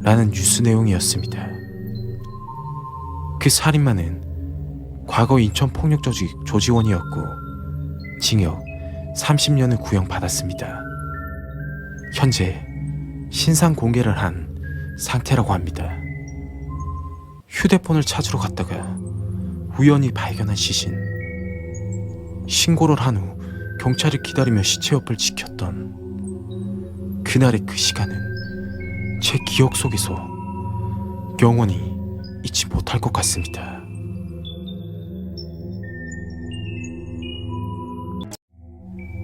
라는 뉴스 내용이었습니다. 그 살인마는 과거 인천폭력조직 조지원이었고 징역 30년을 구형받았습니다. 현재 신상 공개를 한 상태라고 합니다. 휴대폰을 찾으러 갔다가 우연히 발견한 시신. 신고를 한 후 경찰을 기다리며 시체 옆을 지켰던 그날의 그 시간은 제 기억 속에서 영원히 잊지 못할 것 같습니다.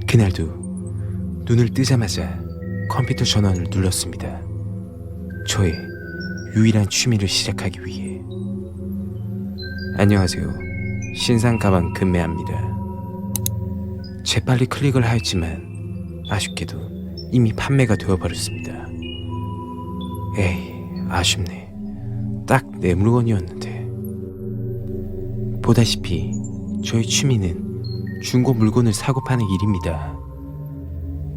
그날도 눈을 뜨자마자 컴퓨터 전원을 눌렀습니다. 저의 유일한 취미를 시작하기 위해. 안녕하세요. 신상 가방 금매합니다. 재빨리 클릭을 하였지만 아쉽게도 이미 판매가 되어버렸습니다. 에이, 아쉽네. 딱 내 물건이었는데. 보다시피 저의 취미는 중고 물건을 사고 파는 일입니다.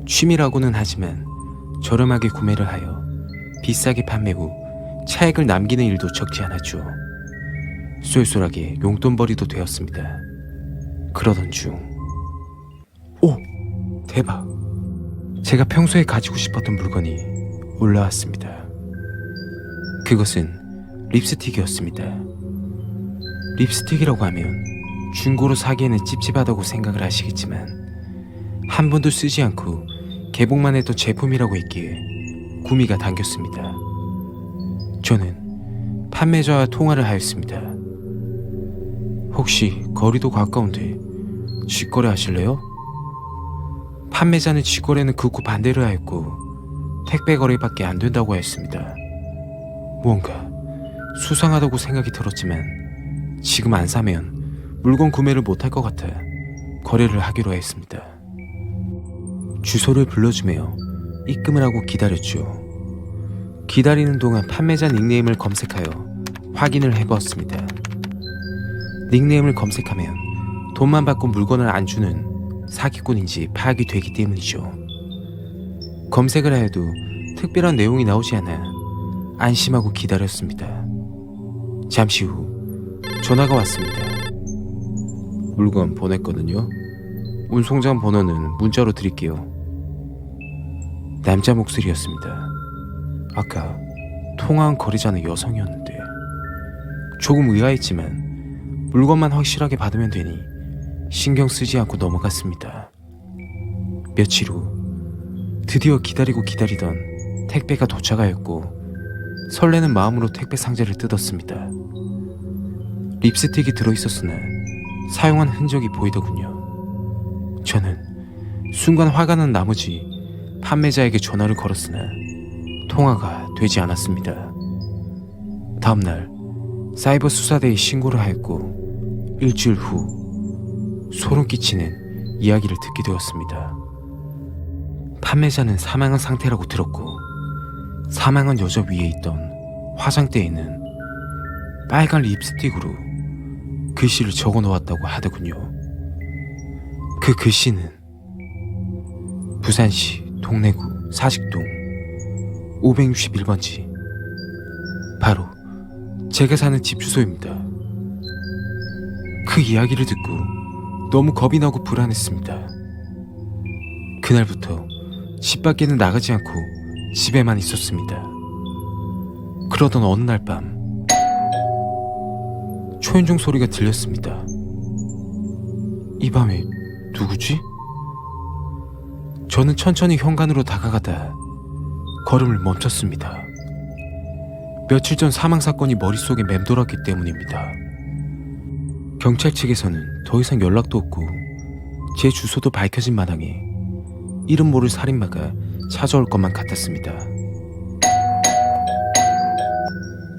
취미라고는 하지만 저렴하게 구매를 하여 비싸게 판매 후 차액을 남기는 일도 적지 않았죠. 쏠쏠하게 용돈벌이도 되었습니다. 그러던 중, 오! 대박! 제가 평소에 가지고 싶었던 물건이 올라왔습니다. 그것은 립스틱이었습니다. 립스틱이라고 하면 중고로 사기에는 찝찝하다고 생각을 하시겠지만 한 번도 쓰지 않고 개봉만 했던 제품이라고 했기에 구미가 당겼습니다. 저는 판매자와 통화를 하였습니다. 혹시 거리도 가까운데 쥐거래 하실래요? 판매자는 쥐거래는 극구 반대를 하였고 택배 거래밖에 안 된다고 하였습니다. 뭔가 수상하다고 생각이 들었지만 지금 안 사면 물건 구매를 못할 것 같아 거래를 하기로 했습니다. 주소를 불러주며 입금을 하고 기다렸죠. 기다리는 동안 판매자 닉네임을 검색하여 확인을 해보았습니다. 닉네임을 검색하면 돈만 받고 물건을 안 주는 사기꾼인지 파악이 되기 때문이죠. 검색을 하여도 특별한 내용이 나오지 않아 안심하고 기다렸습니다. 잠시 후 전화가 왔습니다. 물건 보냈거든요. 운송장 번호는 문자로 드릴게요. 남자 목소리였습니다. 아까 통화한 거래자는 여성이었는데 조금 의아했지만 물건만 확실하게 받으면 되니 신경 쓰지 않고 넘어갔습니다. 며칠 후 드디어 기다리고 기다리던 택배가 도착하였고 설레는 마음으로 택배 상자를 뜯었습니다. 립스틱이 들어있었으나 사용한 흔적이 보이더군요. 저는 순간 화가 난 나머지 판매자에게 전화를 걸었으나 통화가 되지 않았습니다. 다음날 사이버 수사대에 신고를 하였고 일주일 후 소름 끼치는 이야기를 듣게 되었습니다. 판매자는 사망한 상태라고 들었고 사망한 여자 위에 있던 화장대에는 빨간 립스틱으로 글씨를 적어 놓았다고 하더군요. 그 글씨는 부산시 동래구 사직동 561번지 바로 제가 사는 집 주소입니다. 그 이야기를 듣고 너무 겁이 나고 불안했습니다. 그날부터 집 밖에는 나가지 않고 집에만 있었습니다. 그러던 어느 날 밤 초인종 소리가 들렸습니다. 이 밤에 누구지? 저는 천천히 현관으로 다가가다 걸음을 멈췄습니다. 며칠 전 사망사건이 머릿속에 맴돌았기 때문입니다. 경찰 측에서는 더 이상 연락도 없고 제 주소도 밝혀진 마당에 이름 모를 살인마가 찾아올 것만 같았습니다.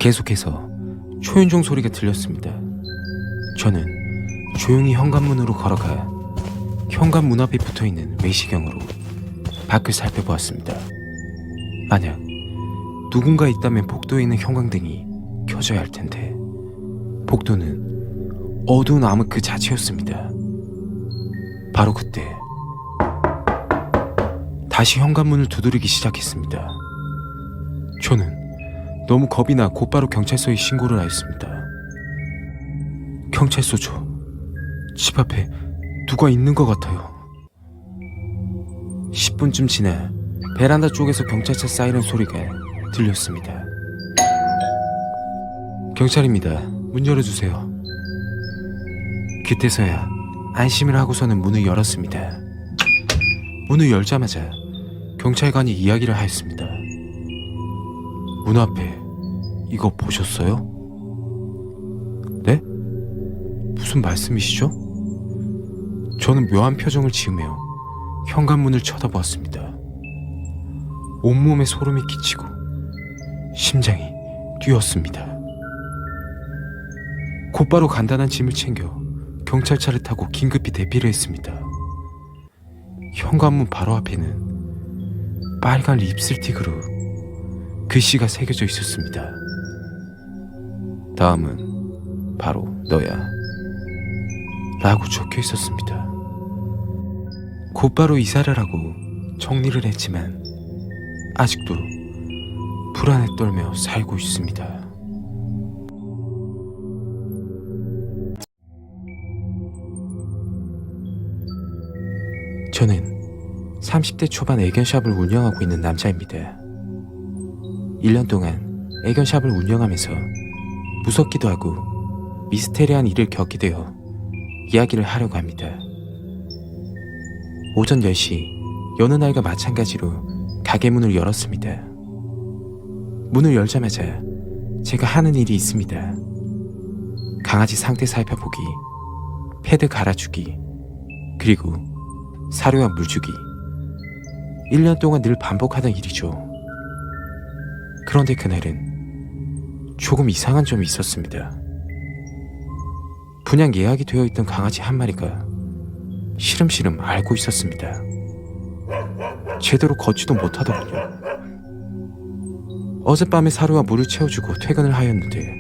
계속해서 초인종 소리가 들렸습니다. 저는 조용히 현관문으로 걸어가 현관 문 앞에 붙어있는 외시경으로 밖을 살펴보았습니다. 만약 누군가 있다면 복도에 있는 형광등이 켜져야 할 텐데 복도는 어두운 암흑 그 자체였습니다. 바로 그때 다시 현관문을 두드리기 시작했습니다. 저는 너무 겁이 나 곧바로 경찰서에 신고를 하였습니다. 경찰서죠. 집 앞에 누가 있는 것 같아요. 10분쯤 지나 베란다 쪽에서 경찰차 사이렌 소리가 들렸습니다. 경찰입니다. 문 열어주세요. 그때서야 안심을 하고서는 문을 열었습니다. 문을 열자마자 경찰관이 이야기를 하였습니다. 문 앞에 이거 보셨어요? 네? 무슨 말씀이시죠? 저는 묘한 표정을 지으며 현관문을 쳐다보았습니다. 온몸에 소름이 끼치고 심장이 뛰었습니다. 곧바로 간단한 짐을 챙겨 경찰차를 타고 긴급히 대피를 했습니다. 현관문 바로 앞에는 빨간 립스틱으로 글씨가 새겨져 있었습니다. 다음은 바로 너야 라고 적혀 있었습니다. 곧바로 이사를 하고 정리를 했지만 아직도 불안에 떨며 살고 있습니다. 저는 30대 초반 애견샵을 운영하고 있는 남자입니다. 1년 동안 애견샵을 운영하면서 무섭기도 하고 미스테리한 일을 겪게 되어 이야기를 하려고 합니다. 오전 10시 여느 날과 마찬가지로 가게 문을 열었습니다. 문을 열자마자 제가 하는 일이 있습니다. 강아지 상태 살펴보기, 패드 갈아주기, 그리고 사료와 물 주기. 1년 동안 늘 반복하던 일이죠. 그런데 그날은 조금 이상한 점이 있었습니다. 분양 예약이 되어 있던 강아지 한 마리가 시름시름 앓고 있었습니다. 제대로 걷지도 못하더군요. 어젯밤에 사료와 물을 채워주고 퇴근을 하였는데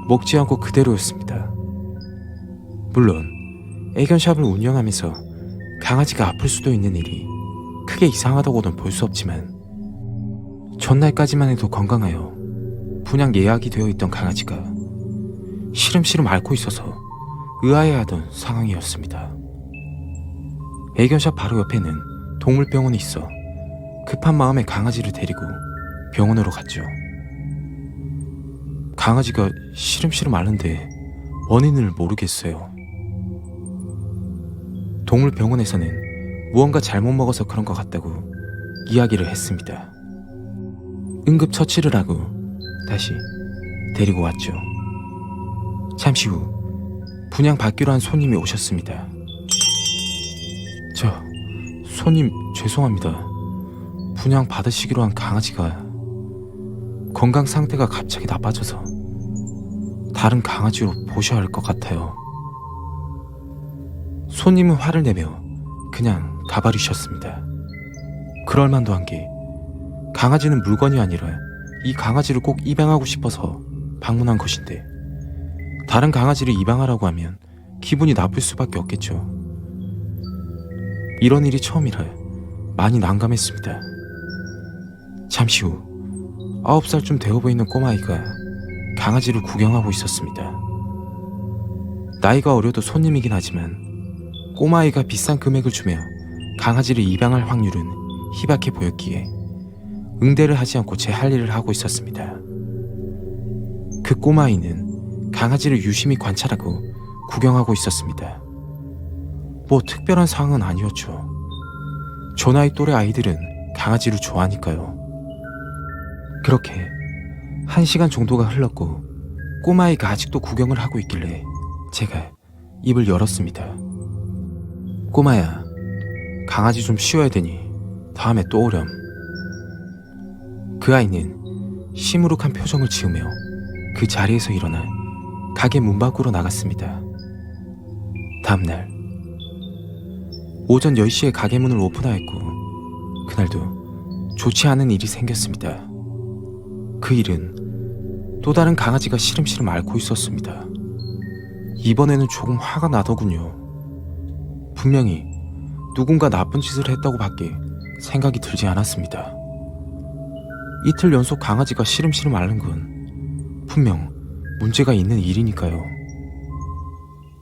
먹지 않고 그대로였습니다. 물론 애견샵을 운영하면서 강아지가 아플 수도 있는 일이 크게 이상하다고는 볼 수 없지만 전날까지만 해도 건강하여 분양 예약이 되어 있던 강아지가 시름시름 앓고 있어서 의아해하던 상황이었습니다. 애견샵 바로 옆에는 동물병원이 있어 급한 마음에 강아지를 데리고 병원으로 갔죠. 강아지가 시름시름 앓는데 원인을 모르겠어요. 동물병원에서는 무언가 잘못 먹어서 그런 것 같다고 이야기를 했습니다. 응급처치를 하고 다시 데리고 왔죠. 잠시 후 분양받기로 한 손님이 오셨습니다. 손님 죄송합니다. 분양 받으시기로 한 강아지가 건강 상태가 갑자기 나빠져서 다른 강아지로 보셔야 할 것 같아요. 손님은 화를 내며 그냥 가버리셨습니다. 그럴 만도 한 게 강아지는 물건이 아니라 이 강아지를 꼭 입양하고 싶어서 방문한 것인데 다른 강아지를 입양하라고 하면 기분이 나쁠 수밖에 없겠죠. 이런 일이 처음이라 많이 난감했습니다. 잠시 후 9살쯤 되어 보이는 꼬마아이가 강아지를 구경하고 있었습니다. 나이가 어려도 손님이긴 하지만 꼬마아이가 비싼 금액을 주며 강아지를 입양할 확률은 희박해 보였기에 응대를 하지 않고 제 할 일을 하고 있었습니다. 그 꼬마아이는 강아지를 유심히 관찰하고 구경하고 있었습니다. 뭐 특별한 상황은 아니었죠. 저 나이 또래 아이들은 강아지를 좋아하니까요. 그렇게 1시간 정도가 흘렀고 꼬마아이가 아직도 구경을 하고 있길래 제가 입을 열었습니다. 꼬마야, 강아지 좀 쉬어야 되니 다음에 또 오렴. 그 아이는 시무룩한 표정을 지으며 그 자리에서 일어나 가게 문 밖으로 나갔습니다. 다음날 오전 10시에 가게 문을 오픈하였고 그날도 좋지 않은 일이 생겼습니다. 그 일은 또 다른 강아지가 시름시름 앓고 있었습니다. 이번에는 조금 화가 나더군요. 분명히 누군가 나쁜 짓을 했다고 밖에 생각이 들지 않았습니다. 이틀 연속 강아지가 시름시름 앓는 건 분명 문제가 있는 일이니까요.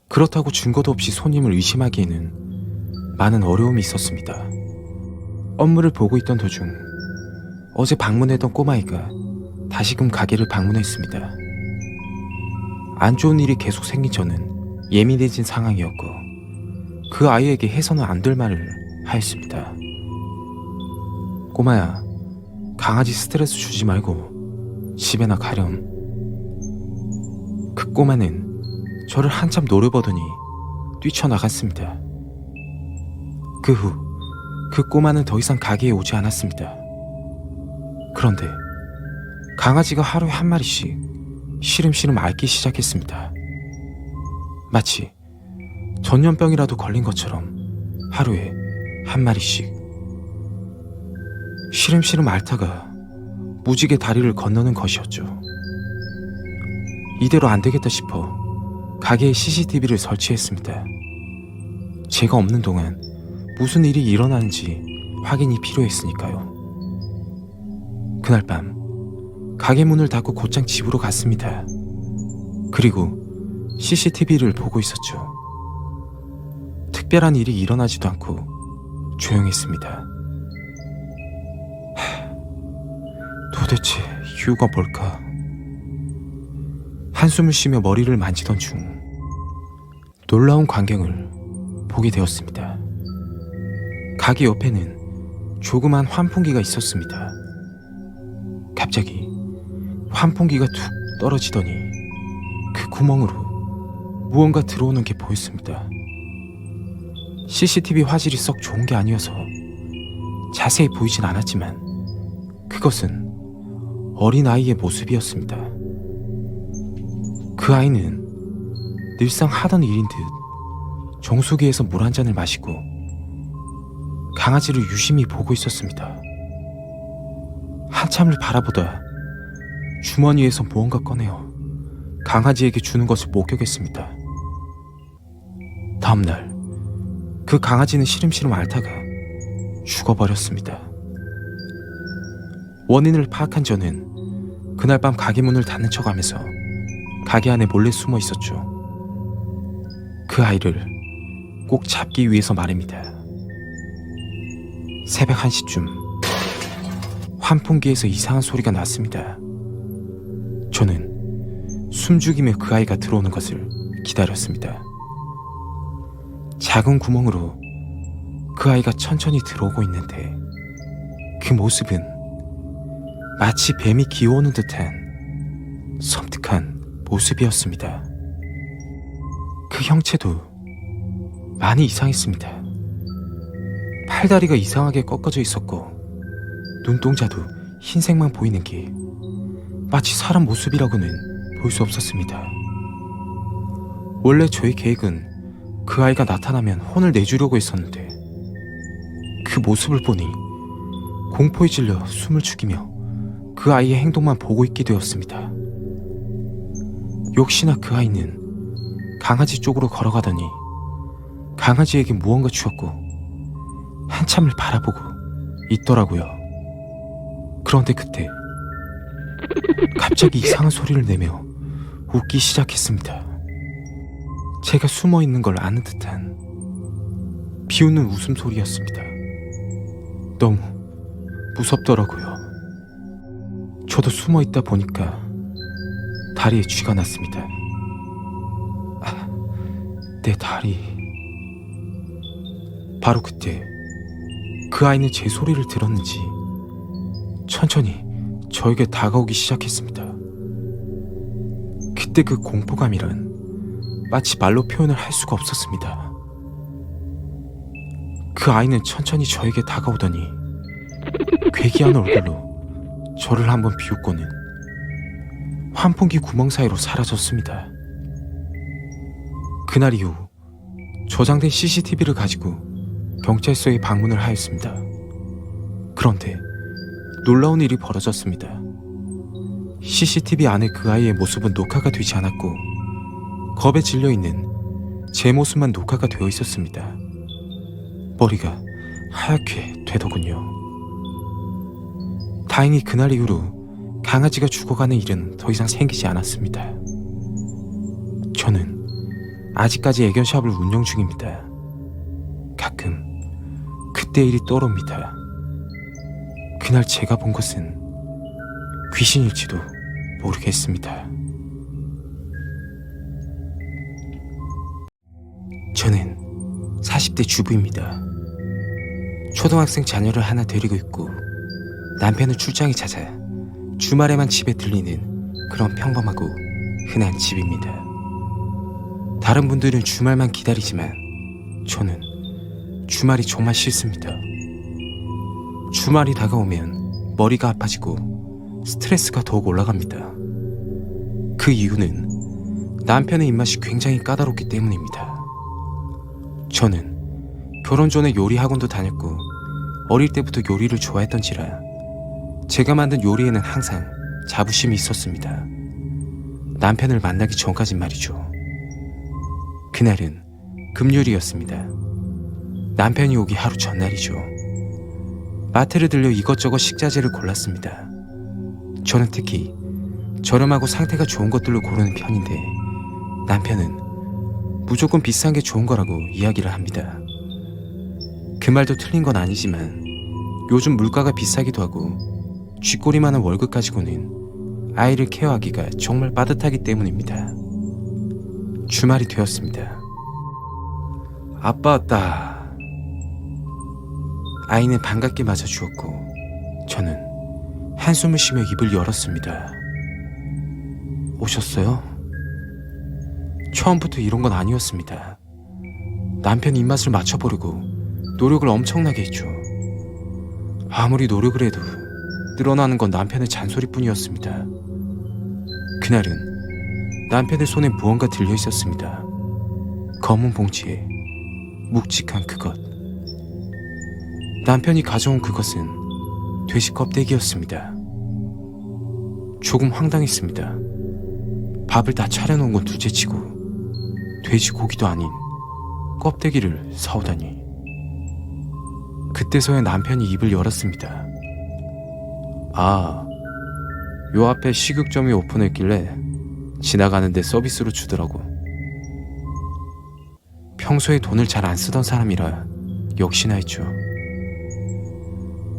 그렇다고 증거도 없이 손님을 의심하기에는 많은 어려움이 있었습니다. 업무를 보고 있던 도중 어제 방문했던 꼬마아이가 다시금 가게를 방문했습니다. 안 좋은 일이 계속 생긴 저는 예민해진 상황이었고 그 아이에게 해서는 안 될 말을 하였습니다. 꼬마야, 강아지 스트레스 주지 말고 집에나 가렴. 그 꼬마는 저를 한참 노려보더니 뛰쳐나갔습니다. 그 후 그 꼬마는 더 이상 가게에 오지 않았습니다. 그런데 강아지가 하루에 한 마리씩 시름시름 앓기 시작했습니다. 마치 전염병이라도 걸린 것처럼 하루에 한 마리씩 시름시름 앓다가 무지개 다리를 건너는 것이었죠. 이대로 안 되겠다 싶어 가게에 CCTV를 설치했습니다. 제가 없는 동안 무슨 일이 일어나는지 확인이 필요했으니까요. 그날 밤 가게 문을 닫고 곧장 집으로 갔습니다. 그리고 CCTV를 보고 있었죠. 특별한 일이 일어나지도 않고 조용했습니다. 도대체 이유가 뭘까? 한숨을 쉬며 머리를 만지던 중 놀라운 광경을 보게 되었습니다. 가게 옆에는 조그만 환풍기가 있었습니다. 갑자기 환풍기가 툭 떨어지더니 그 구멍으로 무언가 들어오는 게 보였습니다. CCTV 화질이 썩 좋은 게 아니어서 자세히 보이진 않았지만 그것은 어린아이의 모습이었습니다. 그 아이는 늘상 하던 일인 듯 정수기에서 물 한 잔을 마시고 강아지를 유심히 보고 있었습니다. 한참을 바라보다 주머니에서 무언가 꺼내어 강아지에게 주는 것을 목격했습니다. 다음날 그 강아지는 시름시름 앓다가 죽어버렸습니다. 원인을 파악한 저는 그날 밤 가게 문을 닫는 척하면서 가게 안에 몰래 숨어 있었죠. 그 아이를 꼭 잡기 위해서 말입니다. 새벽 1시쯤 환풍기에서 이상한 소리가 났습니다. 저는 숨죽이며 그 아이가 들어오는 것을 기다렸습니다. 작은 구멍으로 그 아이가 천천히 들어오고 있는데 그 모습은 마치 뱀이 기어오는 듯한 섬뜩한 모습이었습니다. 그 형체도 많이 이상했습니다. 팔다리가 이상하게 꺾어져 있었고 눈동자도 흰색만 보이는 게 마치 사람 모습이라고는 볼 수 없었습니다. 원래 저희 계획은 그 아이가 나타나면 혼을 내주려고 했었는데 그 모습을 보니 공포에 질려 숨을 죽이며 그 아이의 행동만 보고 있게 되었습니다. 역시나 그 아이는 강아지 쪽으로 걸어가더니 강아지에게 무언가 주었고 한참을 바라보고 있더라고요. 그런데 그때 갑자기 이상한 소리를 내며 웃기 시작했습니다. 제가 숨어 있는 걸 아는 듯한 비웃는 웃음소리였습니다. 너무 무섭더라고요. 저도 숨어 있다 보니까 다리에 쥐가 났습니다. 내 다리. 바로 그때 그 아이는 제 소리를 들었는지 천천히 저에게 다가오기 시작했습니다. 그때 그 공포감이란 마치 말로 표현을 할 수가 없었습니다. 그 아이는 천천히 저에게 다가오더니 괴기한 얼굴로 저를 한번 비웃고는 환풍기 구멍 사이로 사라졌습니다. 그날 이후 저장된 CCTV를 가지고 경찰서에 방문을 하였습니다. 그런데 놀라운 일이 벌어졌습니다. CCTV 안에 그 아이의 모습은 녹화가 되지 않았고 겁에 질려있는 제 모습만 녹화가 되어 있었습니다. 머리가 하얗게 되더군요. 다행히 그날 이후로 강아지가 죽어가는 일은 더 이상 생기지 않았습니다. 저는 아직까지 애견샵을 운영 중입니다. 가끔 그때 일이 떠오릅니다. 그날 제가 본 것은 귀신일지도 모르겠습니다. 저는 40대 주부입니다. 초등학생 자녀를 하나 데리고 있고 남편은 출장이 잦아 주말에만 집에 들리는 그런 평범하고 흔한 집입니다. 다른 분들은 주말만 기다리지만 저는 주말이 정말 싫습니다. 주말이 다가오면 머리가 아파지고 스트레스가 더욱 올라갑니다. 그 이유는 남편의 입맛이 굉장히 까다롭기 때문입니다. 저는 결혼 전에 요리 학원도 다녔고 어릴 때부터 요리를 좋아했던지라 제가 만든 요리에는 항상 자부심이 있었습니다. 남편을 만나기 전까진 말이죠. 그날은 금요일이었습니다. 남편이 오기 하루 전날이죠. 마트를 들려 이것저것 식자재를 골랐습니다. 저는 특히 저렴하고 상태가 좋은 것들로 고르는 편인데 남편은 무조건 비싼 게 좋은 거라고 이야기를 합니다. 그 말도 틀린 건 아니지만 요즘 물가가 비싸기도 하고 쥐꼬리만한 월급 가지고는 아이를 케어하기가 정말 빠듯하기 때문입니다. 주말이 되었습니다. 아빠 왔다. 아이는 반갑게 맞아주었고 저는 한숨을 쉬며 입을 열었습니다. 오셨어요? 처음부터 이런 건 아니었습니다. 남편 입맛을 맞춰보려고 노력을 엄청나게 했죠. 아무리 노력을 해도 늘어나는 건 남편의 잔소리뿐이었습니다. 그날은 남편의 손에 무언가 들려 있었습니다. 검은 봉지에 묵직한 그것. 남편이 가져온 그것은 돼지 껍데기였습니다. 조금 황당했습니다. 밥을 다 차려놓은 건 둘째치고 돼지 고기도 아닌 껍데기를 사오다니. 그때서야 남편이 입을 열었습니다. 아, 요 앞에 식육점이 오픈했길래 지나가는데 서비스로 주더라고. 평소에 돈을 잘 안 쓰던 사람이라 역시나 했죠.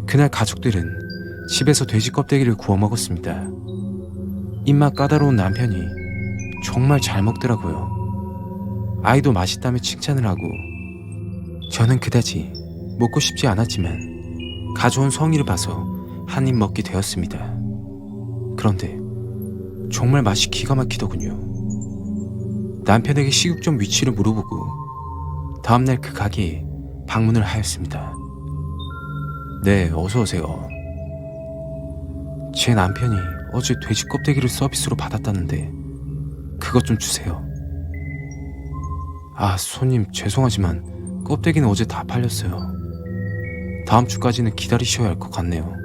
그날 가족들은 집에서 돼지 껍데기를 구워 먹었습니다. 입맛 까다로운 남편이 정말 잘 먹더라고요. 아이도 맛있다며 칭찬을 하고 저는 그다지 먹고 싶지 않았지만 가져온 성의를 봐서 한 입 먹게 되었습니다. 그런데 정말 맛이 기가 막히더군요. 남편에게 식육점 위치를 물어보고 다음날 그 가게에 방문을 하였습니다. 네, 어서 오세요. 제 남편이 어제 돼지 껍데기를 서비스로 받았다는데 그것 좀 주세요. 아, 손님 죄송하지만 껍데기는 어제 다 팔렸어요. 다음 주까지는 기다리셔야 할 것 같네요.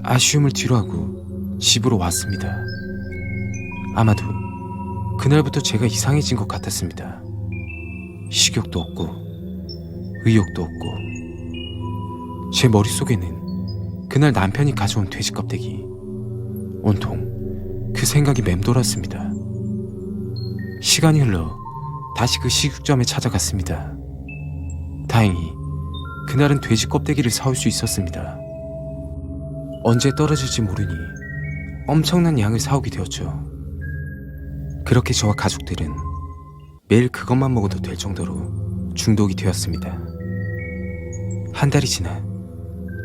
아쉬움을 뒤로하고 집으로 왔습니다. 아마도 그날부터 제가 이상해진 것 같았습니다. 식욕도 없고 의욕도 없고 제 머릿속에는 그날 남편이 가져온 돼지 껍데기, 온통 그 생각이 맴돌았습니다. 시간이 흘러 다시 그 식육점에 찾아갔습니다. 다행히 그날은 돼지 껍데기를 사올 수 있었습니다. 언제 떨어질지 모르니 엄청난 양을 사오게 되었죠. 그렇게 저와 가족들은 매일 그것만 먹어도 될 정도로 중독이 되었습니다. 한 달이 지나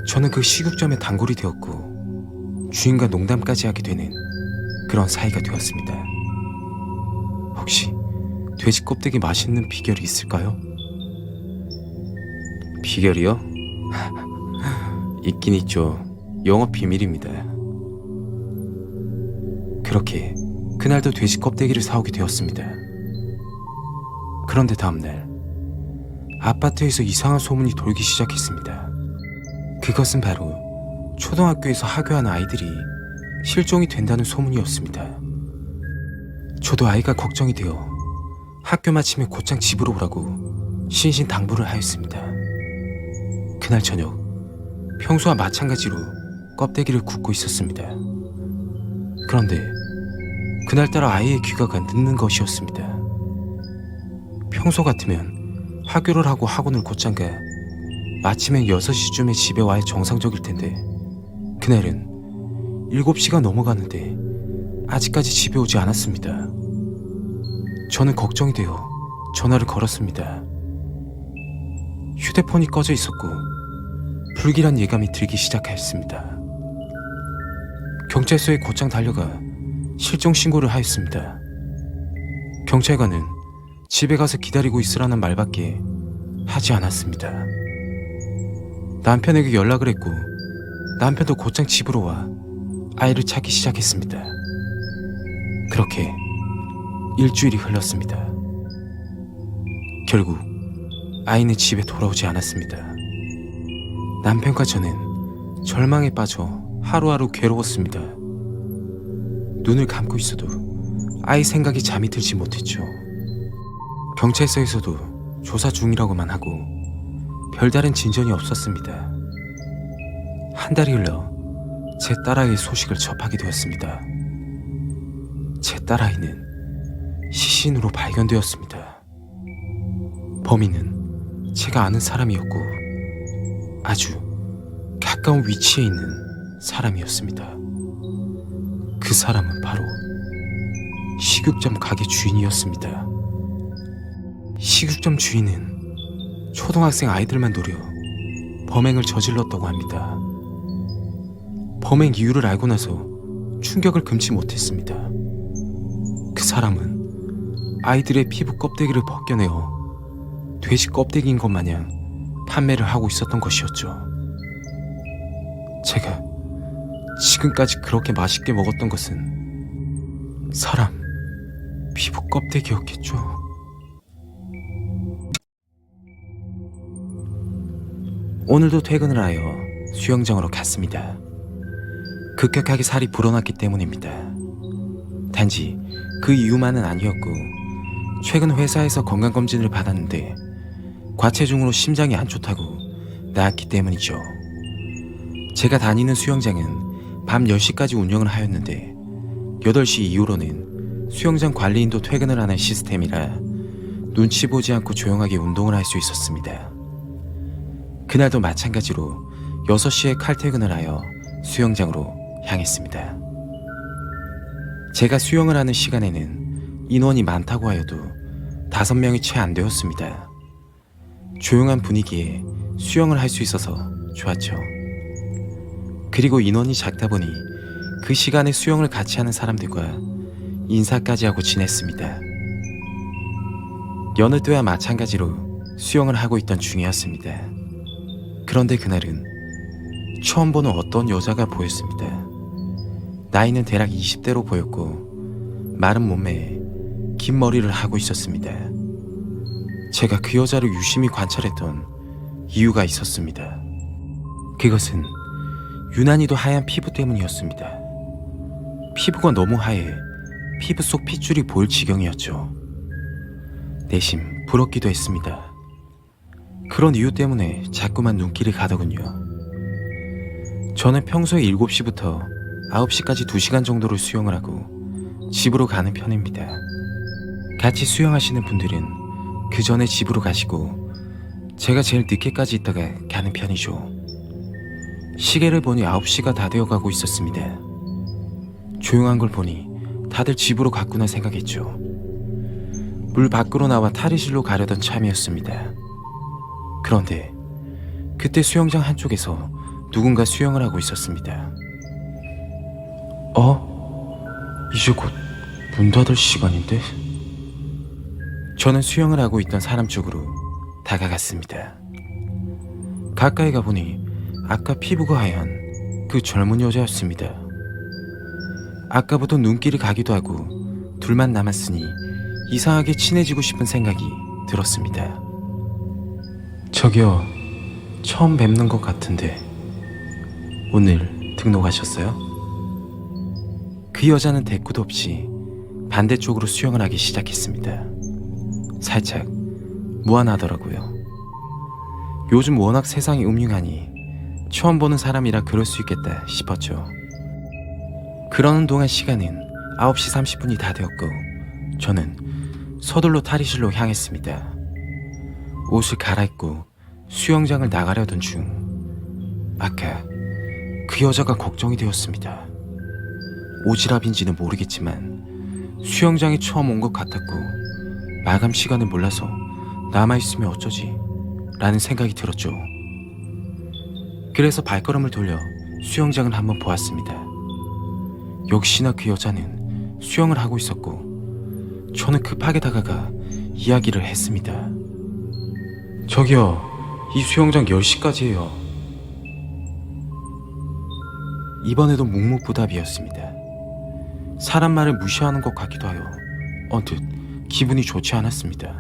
저는 그 식육점의 단골이 되었고 주인과 농담까지 하게 되는 그런 사이가 되었습니다. 혹시 돼지 껍데기 맛있는 비결이 있을까요? 비결이요? 있긴 있죠. 영업 비밀입니다. 그렇게 그날도 돼지 껍데기를 사오게 되었습니다. 그런데 다음날 아파트에서 이상한 소문이 돌기 시작했습니다. 그것은 바로 초등학교에서 하교하는 아이들이 실종이 된다는 소문이었습니다. 저도 아이가 걱정이 되어 학교 마치면 곧장 집으로 오라고 신신당부를 하였습니다. 그날 저녁 평소와 마찬가지로 껍데기를 굽고 있었습니다. 그런데 그날따라 아이의 귀가가 늦는 것이었습니다. 평소 같으면 하교를 하고 학원을 곧장 가 마치면 6시쯤에 집에 와야 정상적일 텐데 그날은 7시가 넘어가는데 아직까지 집에 오지 않았습니다. 저는 걱정이 되어 전화를 걸었습니다. 휴대폰이 꺼져 있었고 불길한 예감이 들기 시작하였습니다. 경찰서에 곧장 달려가 실종 신고를 하였습니다. 경찰관은 집에 가서 기다리고 있으라는 말밖에 하지 않았습니다. 남편에게 연락을 했고 남편도 곧장 집으로 와 아이를 찾기 시작했습니다. 그렇게 일주일이 흘렀습니다. 결국 아이는 집에 돌아오지 않았습니다. 남편과 저는 절망에 빠져 하루하루 괴로웠습니다. 눈을 감고 있어도 아이 생각이 잠이 들지 못했죠. 경찰서에서도 조사 중이라고만 하고 별다른 진전이 없었습니다. 한 달이 흘러 제 딸아이의 소식을 접하게 되었습니다. 제 딸아이는 시신으로 발견되었습니다. 범인은 제가 아는 사람이었고 아주 가까운 위치에 있는 사람이었습니다. 그 사람은 바로 식육점 가게 주인이었습니다. 식육점 주인은 초등학생 아이들만 노려 범행을 저질렀다고 합니다. 범행 이유를 알고 나서 충격을 금치 못했습니다. 그 사람은 아이들의 피부 껍데기를 벗겨내어 돼지 껍데기인 것 마냥 판매를 하고 있었던 것이었죠. 제가 지금까지 그렇게 맛있게 먹었던 것은 사람 피부 껍데기였겠죠. 오늘도 퇴근을 하여 수영장으로 갔습니다. 급격하게 살이 불어났기 때문입니다. 단지 그 이유만은 아니었고 최근 회사에서 건강검진을 받았는데 과체중으로 심장이 안 좋다고 나왔기 때문이죠. 제가 다니는 수영장은 밤 10시까지 운영을 하였는데 8시 이후로는 수영장 관리인도 퇴근을 하는 시스템이라 눈치 보지 않고 조용하게 운동을 할 수 있었습니다. 그날도 마찬가지로 6시에 칼퇴근을 하여 수영장으로 향했습니다. 제가 수영을 하는 시간에는 인원이 많다고 하여도 5명이 채 안 되었습니다. 조용한 분위기에 수영을 할 수 있어서 좋았죠. 그리고 인원이 작다 보니 그 시간에 수영을 같이 하는 사람들과 인사까지 하고 지냈습니다. 여느 때와 마찬가지로 수영을 하고 있던 중이었습니다. 그런데 그날은 처음 보는 어떤 여자가 보였습니다. 나이는 대략 20대로 보였고 마른 몸매에 긴 머리를 하고 있었습니다. 제가 그 여자를 유심히 관찰했던 이유가 있었습니다. 그것은 유난히도 하얀 피부 때문이었습니다. 피부가 너무 하얘 피부 속 핏줄이 보일 지경이었죠. 내심 부럽기도 했습니다. 그런 이유 때문에 자꾸만 눈길이 가더군요. 저는 평소에 7시부터 9시까지 2시간 정도를 수영을 하고 집으로 가는 편입니다. 같이 수영하시는 분들은 그 전에 집으로 가시고 제가 제일 늦게까지 있다가 가는 편이죠. 시계를 보니 9시가 다 되어가고 있었습니다. 조용한 걸 보니 다들 집으로 갔구나 생각했죠. 물 밖으로 나와 탈의실로 가려던 참이었습니다. 그런데 그때 수영장 한쪽에서 누군가 수영을 하고 있었습니다. 이제 곧 문 닫을 시간인데? 저는 수영을 하고 있던 사람 쪽으로 다가갔습니다. 가까이 가보니 아까 피부가 하얀 그 젊은 여자였습니다. 아까부터 눈길이 가기도 하고 둘만 남았으니 이상하게 친해지고 싶은 생각이 들었습니다. 저기요, 처음 뵙는 것 같은데 오늘 등록하셨어요? 그 여자는 대꾸도 없이 반대쪽으로 수영을 하기 시작했습니다. 살짝 무안하더라고요. 요즘 워낙 세상이 음흉하니 처음 보는 사람이라 그럴 수 있겠다 싶었죠. 그러는 동안 시간은 9시 30분이 다 되었고 저는 서둘러 탈의실로 향했습니다. 옷을 갈아입고 수영장을 나가려던 중 아까 그 여자가 걱정이 되었습니다. 오지랖인지는 모르겠지만 수영장에 처음 온 것 같았고 마감 시간을 몰라서 남아있으면 어쩌지? 라는 생각이 들었죠. 그래서 발걸음을 돌려 수영장을 한번 보았습니다. 역시나 그 여자는 수영을 하고 있었고 저는 급하게 다가가 이야기를 했습니다. 저기요, 이 수영장 10시까지예요. 이번에도 묵묵부답이었습니다. 사람 말을 무시하는 것 같기도 하여 언뜻 기분이 좋지 않았습니다.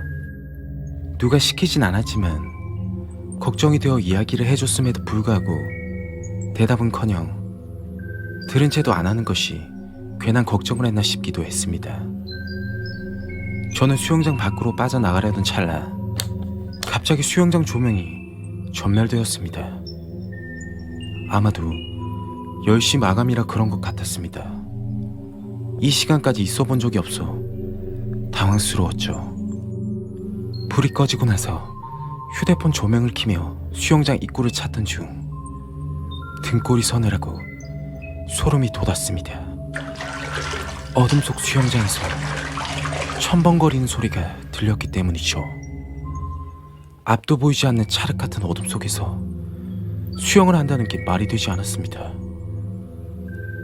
누가 시키진 않았지만 걱정이 되어 이야기를 해줬음에도 불구하고 대답은커녕 들은 채도 안 하는 것이 괜한 걱정을 했나 싶기도 했습니다. 저는 수영장 밖으로 빠져나가려던 찰나 갑자기 수영장 조명이 전멸되었습니다. 아마도 10시 마감이라 그런 것 같았습니다. 이 시간까지 있어 본 적이 없어 당황스러웠죠. 불이 꺼지고 나서 휴대폰 조명을 켜며 수영장 입구를 찾던 중 등골이 서늘하고 소름이 돋았습니다. 어둠 속 수영장에서 첨벙거리는 소리가 들렸기 때문이죠. 앞도 보이지 않는 찰흙 같은 어둠 속에서 수영을 한다는 게 말이 되지 않았습니다.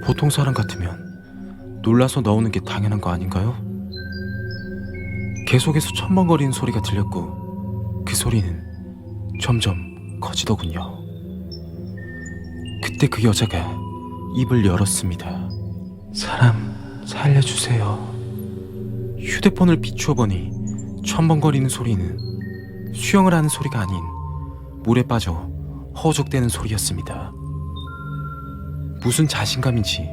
보통 사람 같으면 놀라서 나오는 게 당연한 거 아닌가요? 계속해서 첨벙거리는 소리가 들렸고 그 소리는 점점 커지더군요. 그때 그 여자가 입을 열었습니다. 사람 살려주세요. 휴대폰을 비추어 보니 첨벙거리는 소리는 수영을 하는 소리가 아닌 물에 빠져 허우적대는 소리였습니다. 무슨 자신감인지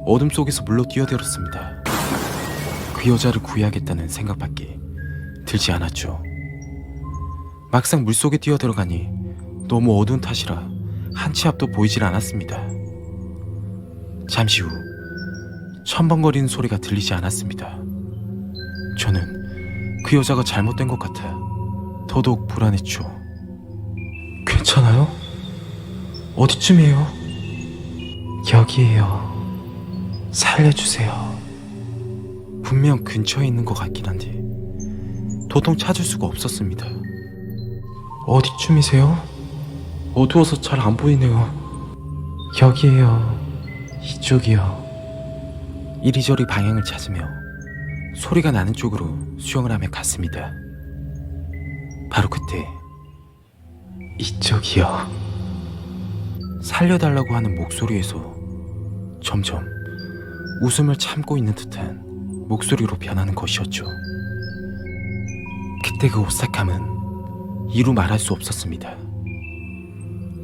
어둠 속에서 물로 뛰어들었습니다. 그 여자를 구해야겠다는 생각밖에 들지 않았죠. 막상 물속에 뛰어들어가니 너무 어두운 탓이라 한치 앞도 보이질 않았습니다. 잠시 후 첨벙거리는 소리가 들리지 않았습니다. 저는 그 여자가 잘못된 것 같아 더더욱 불안했죠. 괜찮아요? 어디쯤이에요? 여기에요. 살려주세요. 분명 근처에 있는 것 같긴 한데 도통 찾을 수가 없었습니다. 어디쯤이세요? 어두워서 잘 안 보이네요. 여기에요. 이쪽이요. 이리저리 방향을 찾으며 소리가 나는 쪽으로 수영을 하며 갔습니다. 바로 그때 이쪽이요. 살려달라고 하는 목소리에서 점점 웃음을 참고 있는 듯한 목소리로 변하는 것이었죠. 그때 그 오싹함은 이루 말할 수 없었습니다.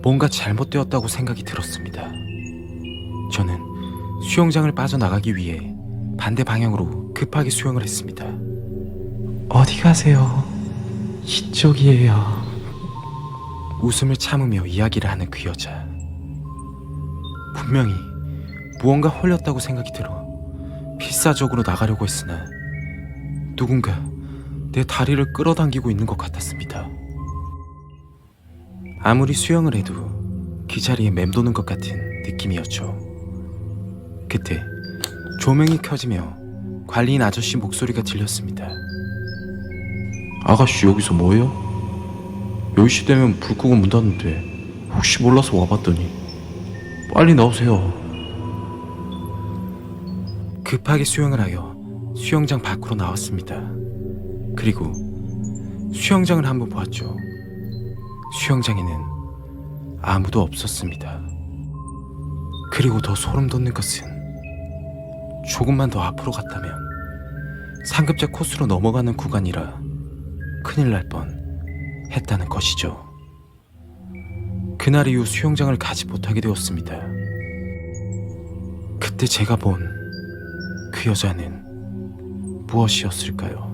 뭔가 잘못되었다고 생각이 들었습니다. 저는 수영장을 빠져나가기 위해 반대 방향으로 급하게 수영을 했습니다. 어디 가세요? 이쪽이에요. 웃음을 참으며 이야기를 하는 그 여자. 분명히 무언가 홀렸다고 생각이 들어 필사적으로 나가려고 했으나 누군가 내 다리를 끌어당기고 있는 것 같았습니다. 아무리 수영을 해도 그 자리에 맴도는 것 같은 느낌이었죠. 그때 조명이 켜지며 관리인 아저씨 목소리가 들렸습니다. 아가씨 여기서 뭐해요? 10시 되면 불 끄고 문 닫는데 혹시 몰라서 와봤더니 빨리 나오세요. 급하게 수영을 하여 수영장 밖으로 나왔습니다. 그리고 수영장을 한번 보았죠. 수영장에는 아무도 없었습니다. 그리고 더 소름 돋는 것은 조금만 더 앞으로 갔다면 상급자 코스로 넘어가는 구간이라 큰일 날 뻔 했다는 것이죠. 그날 이후 수영장을 가지 못하게 되었습니다. 그때 제가 본 그 여자는 무엇이었을까요?